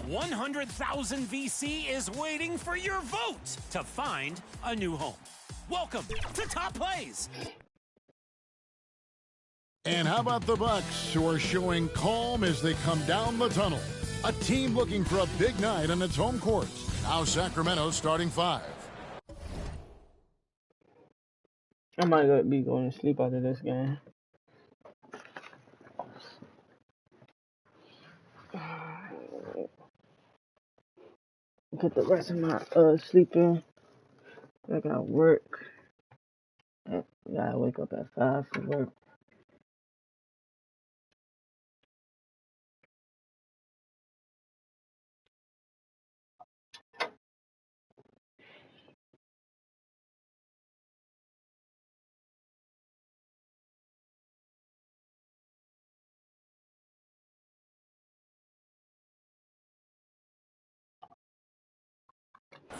$100,000 VC is waiting for your vote to find a new home. Welcome to Top Plays. And how about the Bucks, who are showing calm as they come down the tunnel? A team looking for a big night on its home court. Now Sacramento starting 5. I might be going to sleep after this game. Get the rest of my sleep in. I got work. I gotta wake up at 5 for work.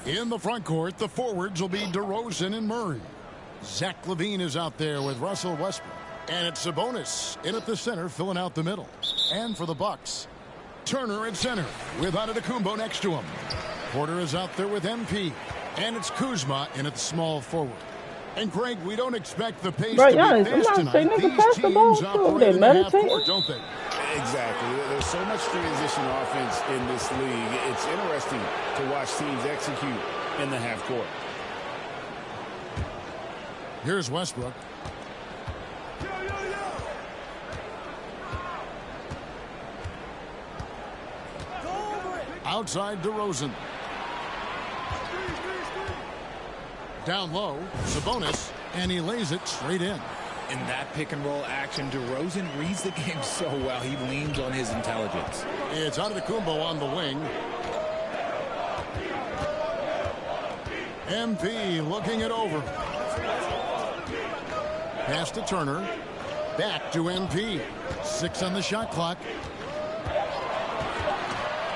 In the front court, the forwards will be DeRozan and Murray. Zach LaVine is out there with Russell Westbrook. And it's Sabonis in at the center, filling out the middle. And for the Bucks, Turner at center with Antetokounmpo next to him. Porter is out there with MP. And it's Kuzma in at the small forward. And Greg, we don't expect the pace to be fast tonight. These teams operate in the half court, don't they? Exactly. There's so much transition offense in this league. It's interesting to watch teams execute in the half court. Here's Westbrook. Outside DeRozan. Down low, Sabonis, and he lays it straight in. In that pick-and-roll action, DeRozan reads the game so well. He leans on his intelligence. It's Antetokounmpo on the wing. MP looking it over. Pass to Turner. Back to MP. 6 on the shot clock.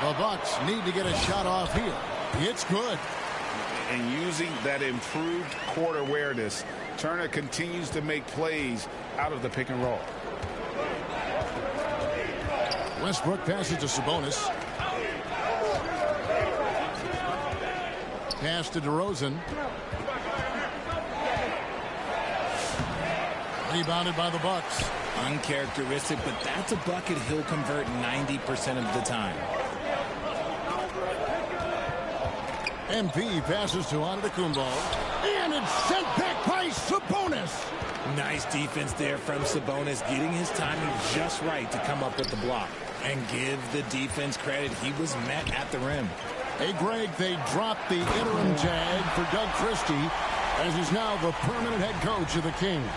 The Bucks need to get a shot off here. It's good. And using that improved court awareness, Turner continues to make plays out of the pick and roll. Westbrook passes to Sabonis. Pass to DeRozan. Rebounded by the Bucks. Uncharacteristic, but that's a bucket he'll convert 90% of the time. MP passes to Antetokounmpo. And it's sent back by Sabonis. Nice defense there from Sabonis, getting his timing just right to come up with the block. And give the defense credit, he was met at the rim. Hey, Greg, they dropped the interim tag for Doug Christie, as he's now the permanent head coach of the Kings.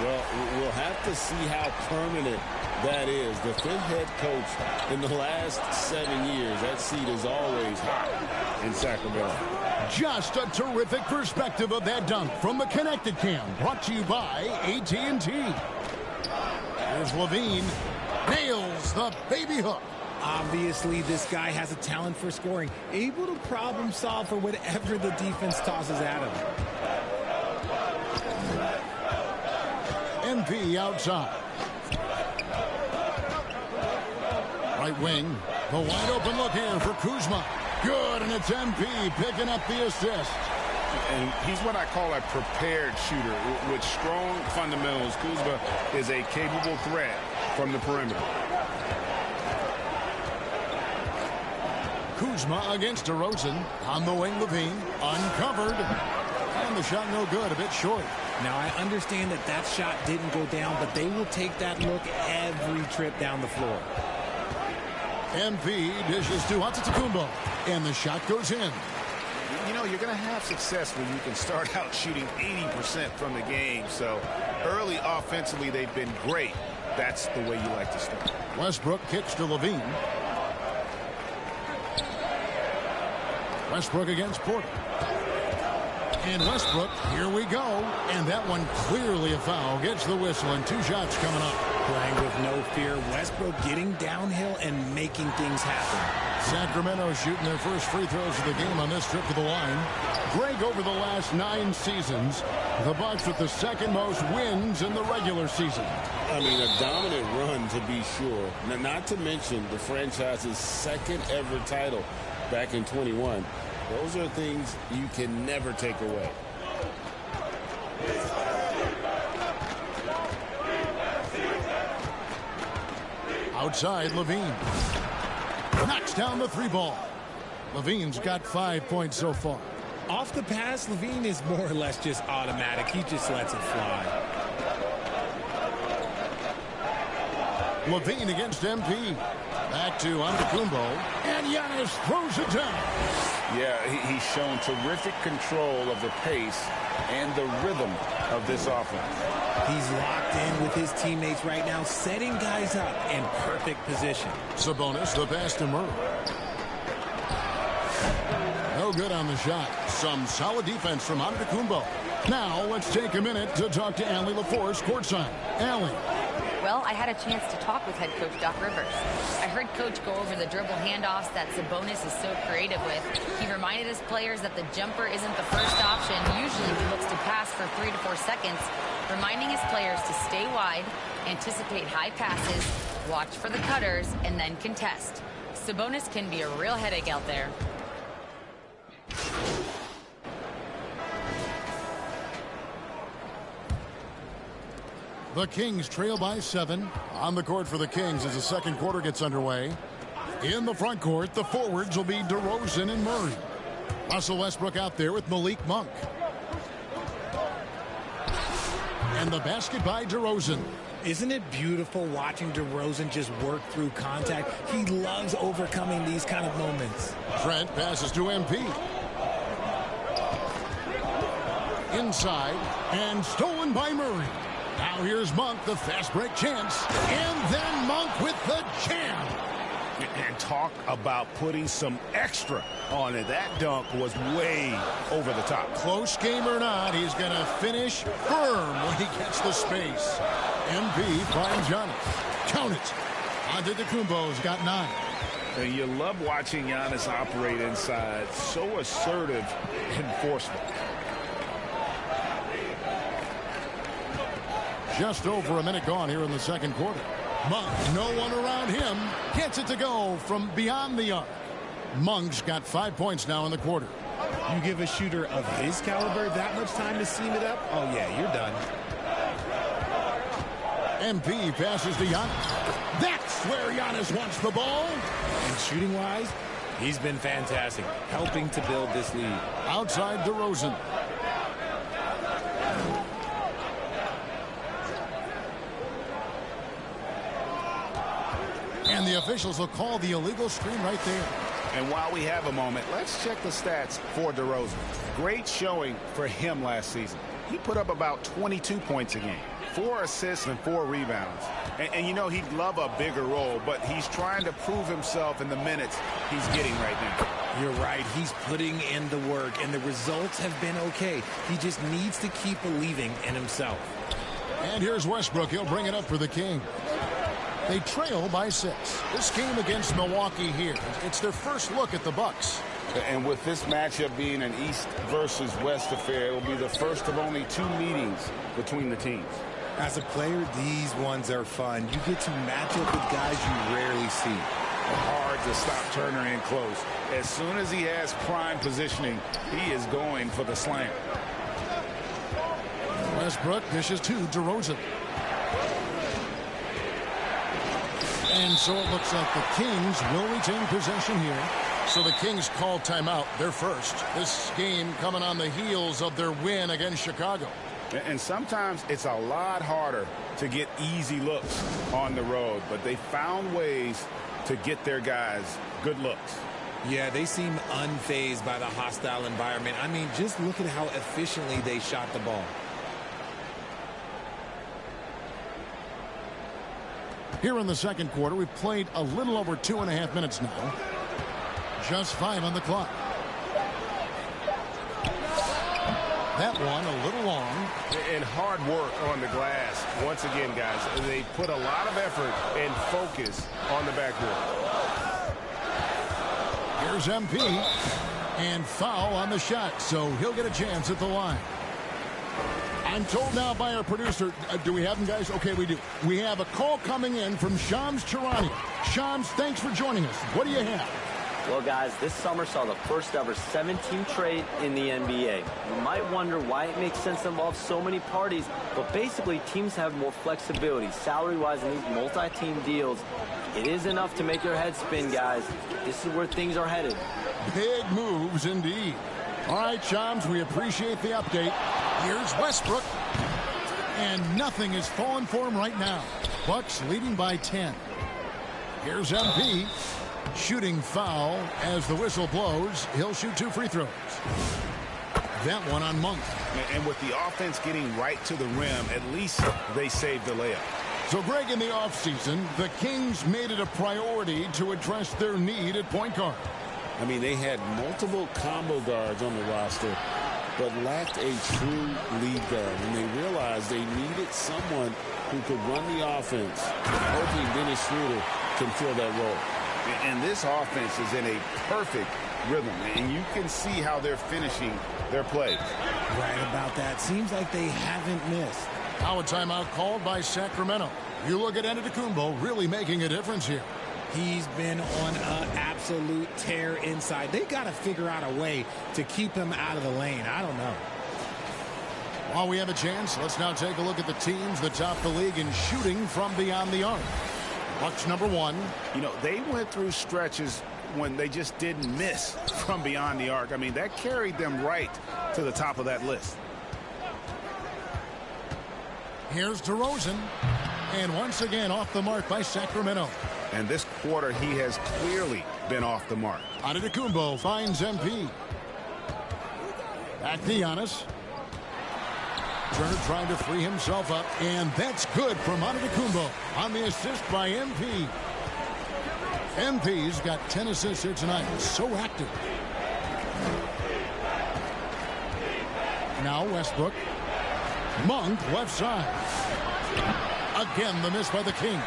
Well, we'll have to see how permanent that is. The 5th head coach in the last 7 years. That seat is always hot in Sacramento. Just a terrific perspective of that dunk from the Connected Cam, brought to you by AT&T. Here's LaVine. Nails the baby hook. Obviously, this guy has a talent for scoring, able to problem solve for whatever the defense tosses at him. MP outside. Right wing. The wide open look here for Kuzma. Good, and it's MP picking up the assist. And he's what I call a prepared shooter. With strong fundamentals, Kuzma is a capable threat from the perimeter. Kuzma against DeRozan. On the wing, LaVine. Uncovered. And the shot no good, a bit short. Now, I understand that that shot didn't go down, but they will take that look every trip down the floor. MP dishes to Antetokounmpo, and the shot goes in. You know, you're going to have success when you can start out shooting 80% from the game. So early offensively, they've been great. That's the way you like to start. Westbrook kicks to LaVine. Westbrook against Porter. And Westbrook, here we go. And that one clearly a foul. Gets the whistle, and 2 shots coming up. Playing with no fear. Westbrook getting downhill and making things happen. Sacramento shooting their first free throws of the game on this trip to the line. Greg, over the last 9 seasons, the Bucks with the 2nd most wins in the regular season. I mean, a dominant run, to be sure. Now, not to mention the franchise's 2nd ever title back in 21. Those are things you can never take away. Outside, Levine. Knocks down the 3-ball. Levine's got 5 points so far. Off the pass, Levine is more or less just automatic. He just lets it fly. Levine against MP. Back to Antetokounmpo. And Giannis throws it down. Yeah, he's shown terrific control of the pace and the rhythm of this offense. He's locked in with his teammates right now, setting guys up in perfect position. Sabonis, the pass to Murray. No good on the shot. Some solid defense from Antetokounmpo. Now let's take a minute to talk to Allie LaForce courtside. Allie. Well, I had a chance to talk with head coach Doc Rivers. I heard Coach go over the dribble handoffs that Sabonis is so creative with. He reminded his players that the jumper isn't the first option. Usually he looks to pass for 3 to 4 seconds, reminding his players to stay wide, anticipate high passes, watch for the cutters, and then contest. Sabonis can be a real headache out there. The Kings trail by 7. On the court for the Kings as the second quarter gets underway. In the front court, the forwards will be DeRozan and Murray. Russell Westbrook out there with Malik Monk. And the basket by DeRozan. Isn't it beautiful watching DeRozan just work through contact? He loves overcoming these kind of moments. Trent passes to MP. Inside and stolen by Murray. Now here's Monk, the fast break chance. And then Monk with the jam. And talk about putting some extra on it. That dunk was way over the top. Close game or not, he's going to finish firm when he gets the space. MP finds Giannis. Count it. Antetokounmpo's got 9. And you love watching Giannis operate inside. So assertive and forceful. Just over a minute gone here in the second quarter. Monk, no one around him, gets it to go from beyond the arc. Monk's got 5 points now in the quarter. You give a shooter of his caliber that much time to seam it up? Oh, yeah, you're done. MP passes to Giannis. That's where Giannis wants the ball. And shooting-wise, he's been fantastic, helping to build this lead. Outside DeRozan. And the officials will call the illegal screen right there. And while we have a moment, let's check the stats for DeRozan. Great showing for him last season. He put up about 22 points a game, 4 assists and 4 rebounds. And you know, he'd love a bigger role, but he's trying to prove himself in the minutes he's getting right now. You're right. He's putting in the work, and the results have been okay. He just needs to keep believing in himself. And here's Westbrook. He'll bring it up for the Kings. They trail by 6. This game against Milwaukee here, it's their first look at the Bucks. And with this matchup being an East versus West affair, it will be the first of only 2 meetings between the teams. As a player, these ones are fun. You get to match up with guys you rarely see. Hard to stop Turner in close. As soon as he has prime positioning, he is going for the slam. Westbrook dishes to DeRozan. And so it looks like the Kings will retain possession here. So the Kings call timeout, their first. This game coming on the heels of their win against Chicago. And sometimes it's a lot harder to get easy looks on the road, but they found ways to get their guys good looks. Yeah, they seem unfazed by the hostile environment. I mean, just look at how efficiently they shot the ball. Here in the second quarter, we've played a little over 2.5 minutes now. Just 5 on the clock. That one a little long. And hard work on the glass. Once again, guys, they put a lot of effort and focus on the backboard. Here's MP. And foul on the shot, so he'll get a chance at the line. I'm told now by our producer, do we have them, guys? Okay, we do. We have a call coming in from Shams Charania. Shams, thanks for joining us. What do you have? Well, guys, this summer saw the first ever 7-team trade in the NBA. You might wonder why it makes sense to involve so many parties, but basically teams have more flexibility salary-wise in these multi-team deals. It is enough to make your head spin, guys. This is where things are headed. Big moves indeed. All right, chums, we appreciate the update. Here's Westbrook. And nothing is falling for him right now. Bucks leading by 10. Here's MP. Shooting foul as the whistle blows. He'll shoot 2 free throws. That one on Monk. And with the offense getting right to the rim, at least they saved the layup. So, Greg, in the offseason, the Kings made it a priority to address their need at point guard. I mean, they had multiple combo guards on the roster, but lacked a true lead guard. And they realized they needed someone who could run the offense. Hoping Dennis Schroeder can fill that role. And this offense is in a perfect rhythm, and you can see how they're finishing their plays. Right about that. Seems like they haven't missed. Now a timeout called by Sacramento. You look at Antetokounmpo really making a difference here. He's been on an absolute tear inside. They got to figure out a way to keep him out of the lane. I don't know. While we have a chance, let's now take a look at the teams that top the league in shooting from beyond the arc. Bucks number 1. You know, they went through stretches when they just didn't miss from beyond the arc. I mean, that carried them right to the top of that list. Here's DeRozan. And once again off the mark by Sacramento. And this quarter, he has clearly been off the mark. Antetokounmpo finds MP. Back to Giannis. Turner trying to free himself up, and that's good from Antetokounmpo on the assist by MP. MP's got 10 assists here tonight. So active. Now Westbrook. Monk left side. Again, the miss by the Kings.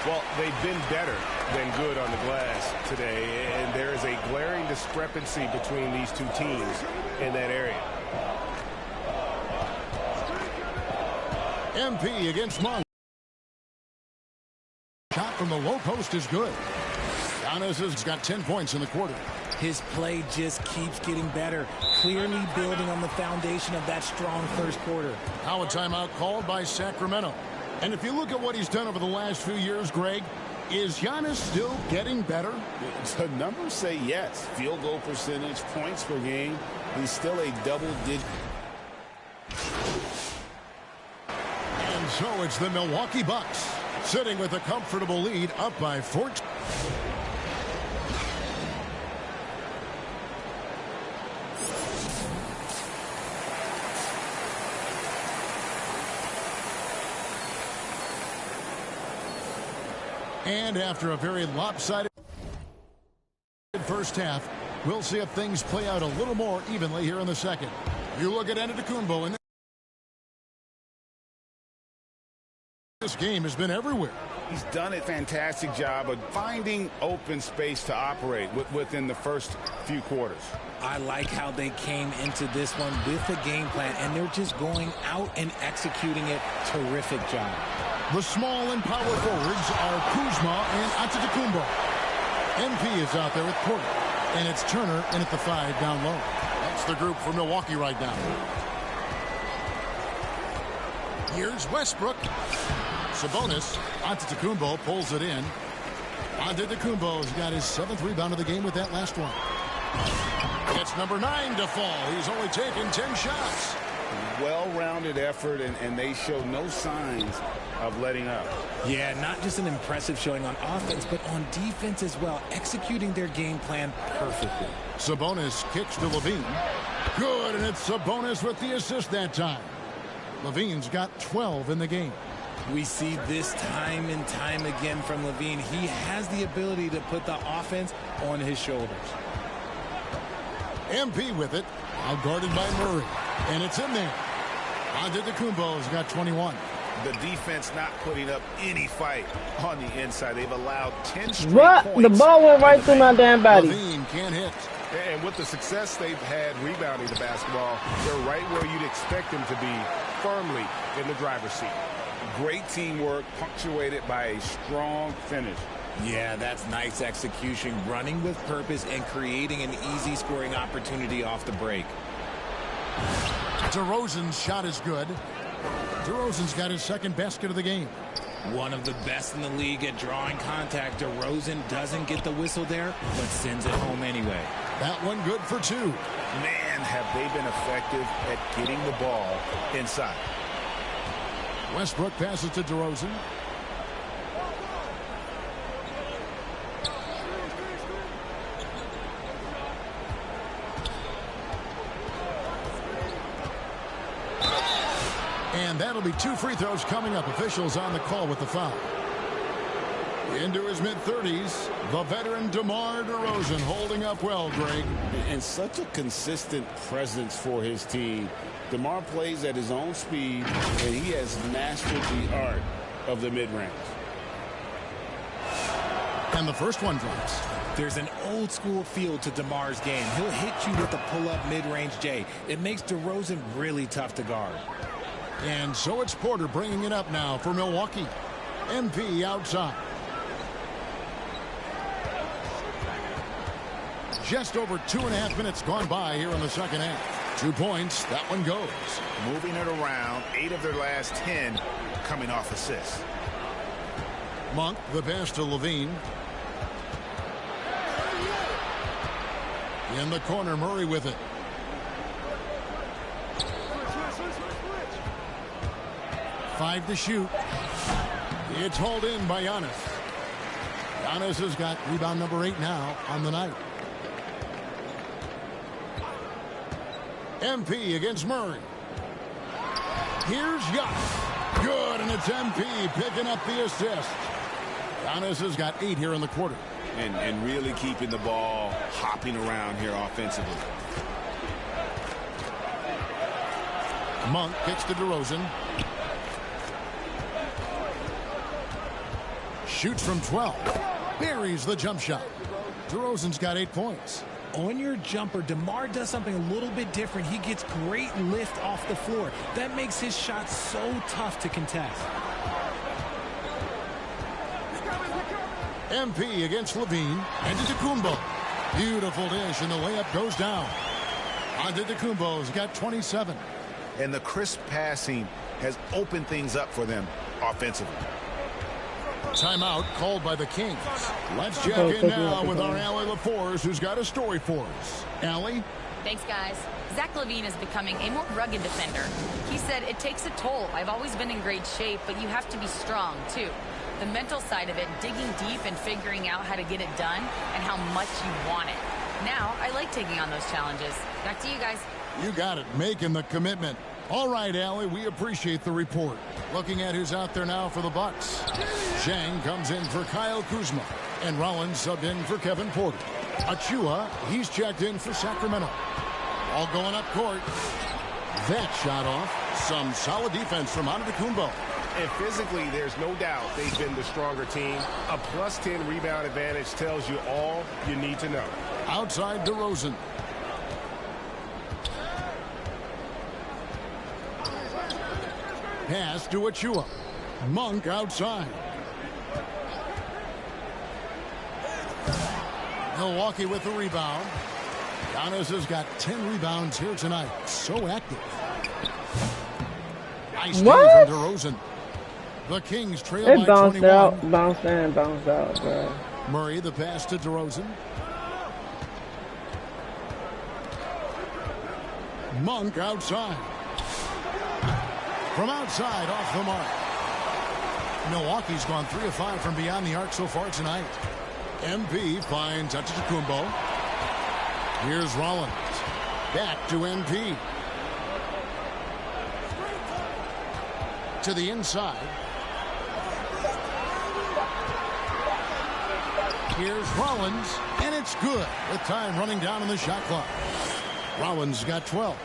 Well, they've been better than good on the glass today, and there is a glaring discrepancy between these two teams in that area. MP against Monk. Shot from the low post is good. Giannis has got 10 points in the quarter. His play just keeps getting better, clearly building on the foundation of that strong first quarter. Now a timeout called by Sacramento. And if you look at what he's done over the last few years, Greg, is Giannis still getting better? The numbers say yes. Field goal percentage, points per game. He's still a double-digit. And so it's the Milwaukee Bucks sitting with a comfortable lead up by 14. And after a very lopsided first half, we'll see if things play out a little more evenly here in the second. You look at Antetokounmpo, and this game has been everywhere. He's done a fantastic job of finding open space to operate within the first few quarters. I like how they came into this one with a game plan, and they're just going out and executing it. Terrific job. The small and power forwards are Kuzma and Antetokounmpo. MP is out there with Porter, and it's Turner in at the 5 down low. That's the group for Milwaukee right now. Here's Westbrook. Sabonis. Antetokounmpo pulls it in. Antetokounmpo's got his 7th rebound of the game with that last one. It's number 9 to fall. He's only taken 10 shots. Well-rounded effort, and they show no signs of letting up. Yeah, not just an impressive showing on offense, but on defense as well, executing their game plan perfectly. Sabonis kicks to Levine. Good, and it's Sabonis with the assist that time. Levine's got 12 in the game. We see this time and time again from Levine. He has the ability to put the offense on his shoulders. MP with it, out guarded by Murray, and it's in there. Antetokounmpo's got 21. The defense not putting up any fight on the inside. They've allowed 10 straight points. The ball went right through my damn body. Levine can't hit. And with the success they've had rebounding the basketball, they're right where you'd expect them to be, firmly in the driver's seat. Great teamwork, punctuated by a strong finish. Yeah, that's nice execution, running with purpose and creating an easy scoring opportunity off the break. DeRozan's shot is good. DeRozan's got his second basket of the game. One of the best in the league at drawing contact. DeRozan doesn't get the whistle there, but sends it home anyway. That one good for two. Man, have they been effective at getting the ball inside. Westbrook passes to DeRozan. And that'll be 2 free throws coming up. Officials on the call with the foul. Into his mid-30s, the veteran DeMar DeRozan holding up well, Greg. And such a consistent presence for his team. DeMar plays at his own speed, and he has mastered the art of the mid-range. And the first one drops. There's an old school feel to DeMar's game. He'll hit you with a pull-up mid-range J. It makes DeRozan really tough to guard. And so it's Porter bringing it up now for Milwaukee. MP outside. Just over 2.5 minutes gone by here in the second half. 2 points. That one goes. Moving it around. 8 of their last 10 coming off assists. Monk, the pass to Levine. In the corner, Murray with it. Five to shoot. It's hauled in by Giannis. Giannis has got rebound number 8 now on the night. MP against Murray. Here's Giannis. Good, and it's MP picking up the assist. Giannis has got 8 here in the quarter. And really keeping the ball hopping around here offensively. Monk gets to DeRozan. Shoots from 12. Buries the jump shot. DeRozan's got 8 points. On your jumper, DeMar does something a little bit different. He gets great lift off the floor. That makes his shot so tough to contest. MP against Levine. Antetokounmpo. Beautiful dish, and the layup goes down. Antetokounmpo's got 27. And the crisp passing has opened things up for them offensively. Timeout called by the Kings. Let's check in now with our Allie LaForce, who's got a story for us. Allie? Thanks, guys. Zach LaVine is becoming a more rugged defender. He said, it takes a toll. I've always been in great shape, but you have to be strong, too. The mental side of it, digging deep and figuring out how to get it done and how much you want it. Now, I like taking on those challenges. Back to you guys. You got it, making the commitment. All right, Allie, we appreciate the report. Looking at who's out there now for the Bucks. Zhang comes in for Kyle Kuzma, and Rollins subbed in for Kevin Porter. Achua, he's checked in for Sacramento. All going up court. That shot off. Some solid defense from Antetokounmpo. And physically, there's no doubt they've been the stronger team. A +10 rebound advantage tells you all you need to know. Outside DeRozan. Pass to Achua. Monk outside. Milwaukee with the rebound. Giannis has got 10 rebounds here tonight. So active. Nice what? From DeRozan. The Kings trail it by bounced 21. out, bounced in, bounced out, bro. Murray the pass to DeRozan. Monk outside. From outside, off the mark. Milwaukee's gone 3 of 5 from beyond the arc so far tonight. MP finds Antetokounmpo. Here's Rollins. Back to MP. To the inside. Here's Rollins, and it's good with time running down on the shot clock. Rollins got 12.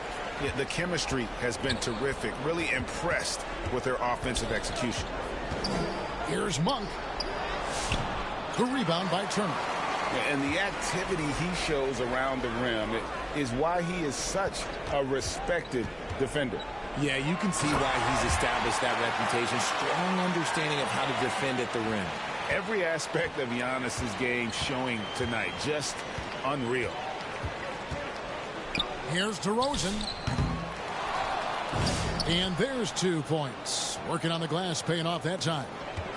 Yeah, the chemistry has been terrific. Really impressed with their offensive execution. Here's Monk. The rebound by Turner. And the activity he shows around the rim is why he is such a respected defender. Yeah, you can see why he's established that reputation. Strong understanding of how to defend at the rim. Every aspect of Giannis's game showing tonight. Just unreal. Here's DeRozan. And there's 2 points. Working on the glass, paying off that time.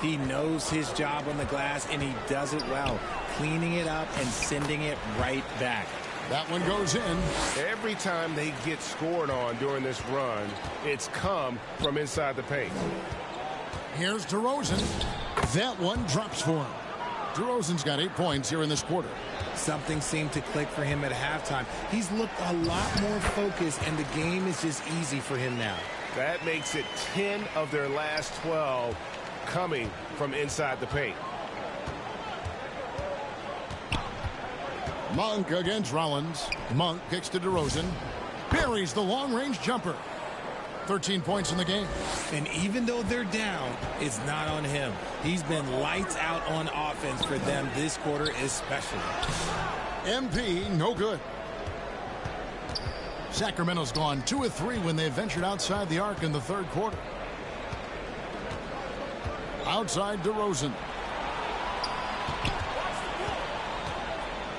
He knows his job on the glass, and he does it well, cleaning it up and sending it right back. That one goes in. Every time they get scored on during this run, it's come from inside the paint. Here's DeRozan. That one drops for him. DeRozan's got 8 points here in this quarter. Something seemed to click for him at halftime. He's looked a lot more focused, and the game is just easy for him now. That makes it 10 of their last 12 coming from inside the paint. Monk against Rollins. Monk kicks to DeRozan. Buries the long-range jumper. 13 points in the game. And even though they're down, it's not on him. He's been lights out on offense for them this quarter especially. MP, no good. Sacramento's gone 2 of 3 when they ventured outside the arc in the 3rd quarter. Outside DeRozan.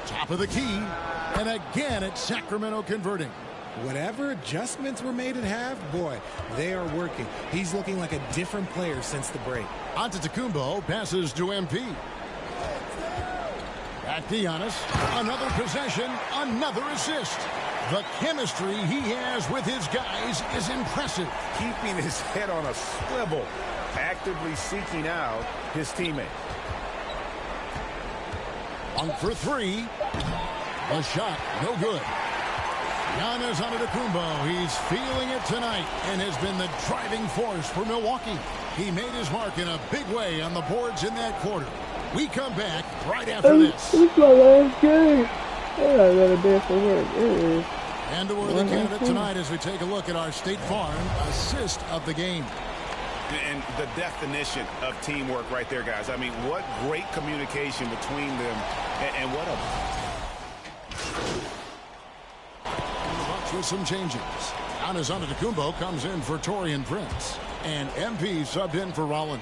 Top of the key. And again, it's Sacramento converting. Whatever adjustments were made at half, boy, they are working. He's looking like a different player since the break. Antetokounmpo passes to MP. Back to Giannis. Another possession, another assist. The chemistry he has with his guys is impressive. Keeping his head on a swivel, actively seeking out his teammate. Monk for 3. The shot, no good. Giannis Antetokounmpo, he's feeling it tonight and has been the driving force for Milwaukee. He made his mark in a big way on the boards in that quarter. We come back right after this. It's my last game. I got a day for work. It is. And we're the candidate tonight as we take a look at our State Farm assist of the game. And the definition of teamwork right there, guys. I mean, what great communication between them, and what a... With some changes. Giannis Antetokounmpo comes in for Taurean Prince. And MP subbed in for Rollins.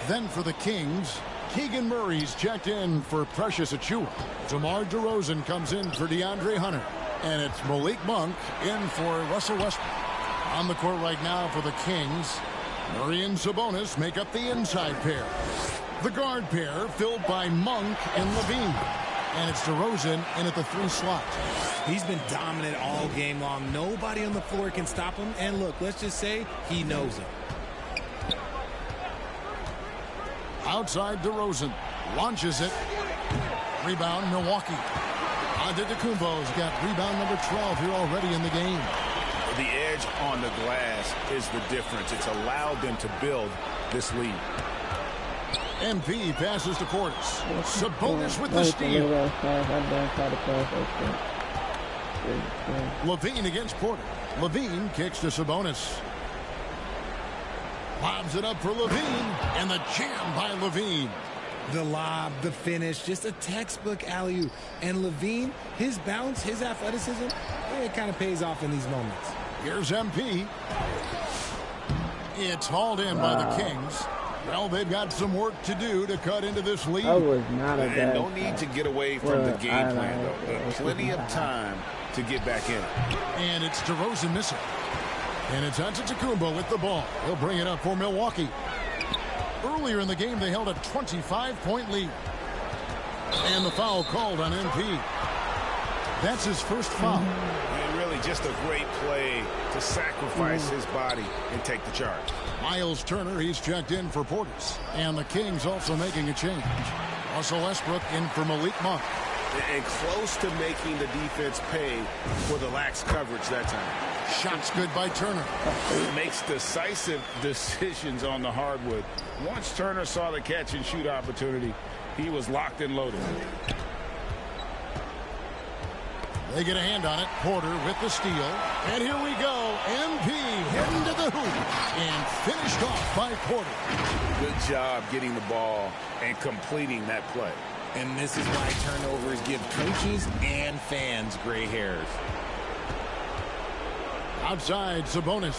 Then for the Kings, Keegan Murray's checked in for Precious Achiuwa. DeMar DeRozan comes in for DeAndre Hunter. And it's Malik Monk in for Russell Westbrook. On the court right now for the Kings, Murray and Sabonis make up the inside pair. The guard pair filled by Monk and Levine. And it's DeRozan in at the 3 slot. He's been dominant all game long. Nobody on the floor can stop him. And look, let's just say he knows it. Outside DeRozan. Launches it. Rebound Milwaukee. Antetokounmpo's got rebound number 12 here already in the game. The edge on the glass is the difference. It's allowed them to build this lead. MP passes to Portis. Sabonis with the steal. Levine against Porter. Levine kicks to Sabonis. Lobs it up for Levine. And the jam by Levine. The lob, the finish, just a textbook alley-oop. And Levine, his bounce, his athleticism, it kind of pays off in these moments. Here's MP. It's hauled in by the Kings. Well, they've got some work to do to cut into this lead. I was not a bad no need to get away from the game plan, though. Plenty of time to get back in. And it's DeRozan missing. And it's Antetokounmpo with the ball. He'll bring it up for Milwaukee. Earlier in the game, they held a 25-point lead. And the foul called on MP. That's his first foul. And really just a great play to sacrifice his body and take the charge. Miles Turner, he's checked in for Portis. And the Kings also making a change. Russell Westbrook in for Malik Monk. And close to making the defense pay for the lax coverage that time. Shots good by Turner. Makes decisive decisions on the hardwood. Once Turner saw the catch and shoot opportunity, he was locked and loaded. They get a hand on it. Porter with the steal. And here we go. MP heading to the hoop. And finished off by Porter. Good job getting the ball and completing that play. And this is why turnovers give coaches and fans gray hairs. Outside, Sabonis.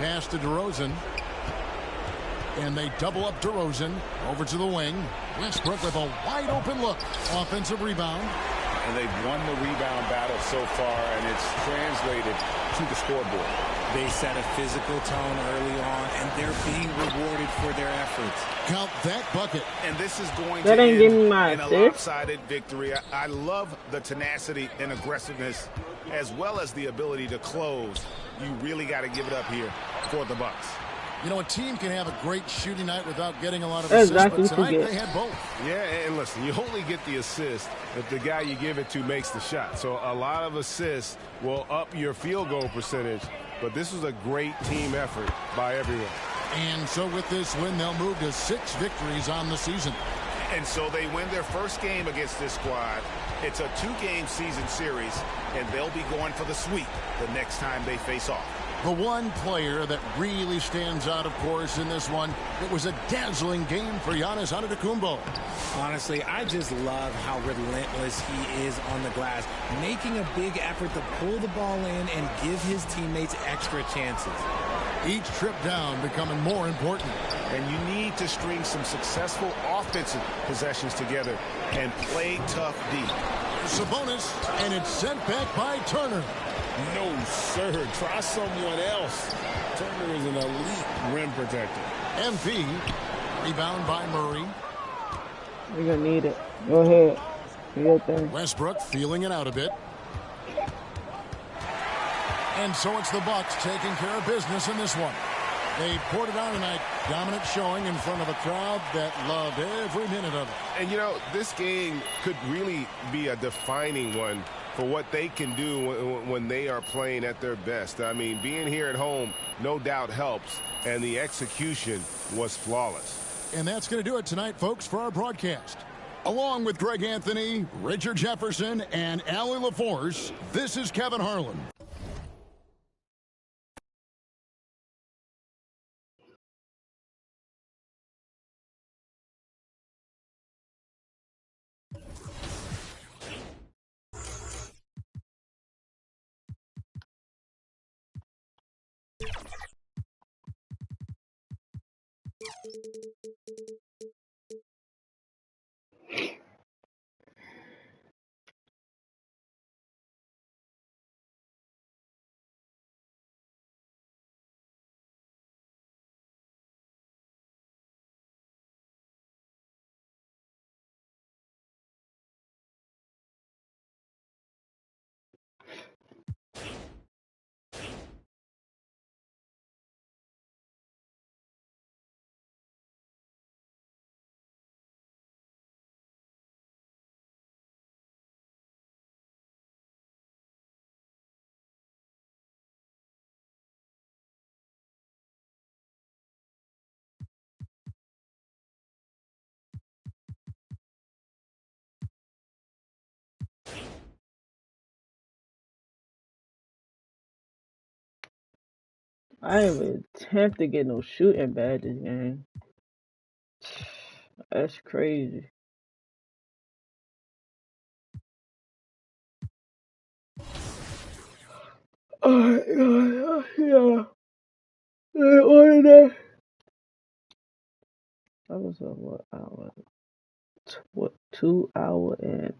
Pass to DeRozan. And they double up DeRozan over to the wing. Westbrook with a wide open look. Offensive rebound. And they've won the rebound battle so far, and it's translated to the scoreboard. They set a physical tone early on, and they're being rewarded for their efforts. Count that bucket. And this is going That to ain't give me end my in a assist. lopsided victory. I love the tenacity and aggressiveness, as well as the ability to close. You really got to give it up here for the Bucks. You know, a team can have a great shooting night without getting a lot of assists, but tonight they had both. Yeah, and listen, you only get the assist if the guy you give it to makes the shot. So a lot of assists will up your field goal percentage, but this was a great team effort by everyone. And so with this win, they'll move to 6 victories on the season. And so they win their first game against this squad. It's a 2-game season series, and they'll be going for the sweep the next time they face off. The one player that really stands out, of course, in this one, it was a dazzling game for Giannis Antetokounmpo. Honestly, I just love how relentless he is on the glass, making a big effort to pull the ball in and give his teammates extra chances. Each trip down becoming more important. And you need to string some successful offensive possessions together and play tough deep. Sabonis, and it's sent back by Turner. No, sir. Try someone else. Turner is an elite rim protector. MP, rebound by Murray. We're going to need it. Go ahead. Do your thing. Westbrook feeling it out a bit. And so it's the Bucks taking care of business in this one. They poured it on tonight. Dominant showing in front of a crowd that loved every minute of it. And, you know, this game could really be a defining one for what they can do when they are playing at their best. I mean, being here at home no doubt helps, and the execution was flawless. And that's going to do it tonight, folks, for our broadcast. Along with Greg Anthony, Richard Jefferson, and Allie LaForce, this is Kevin Harlan. I ain't even attempt to get no shooting badges, gang. That's crazy. Yeah. What is that? That was a what hour? What 2 hour and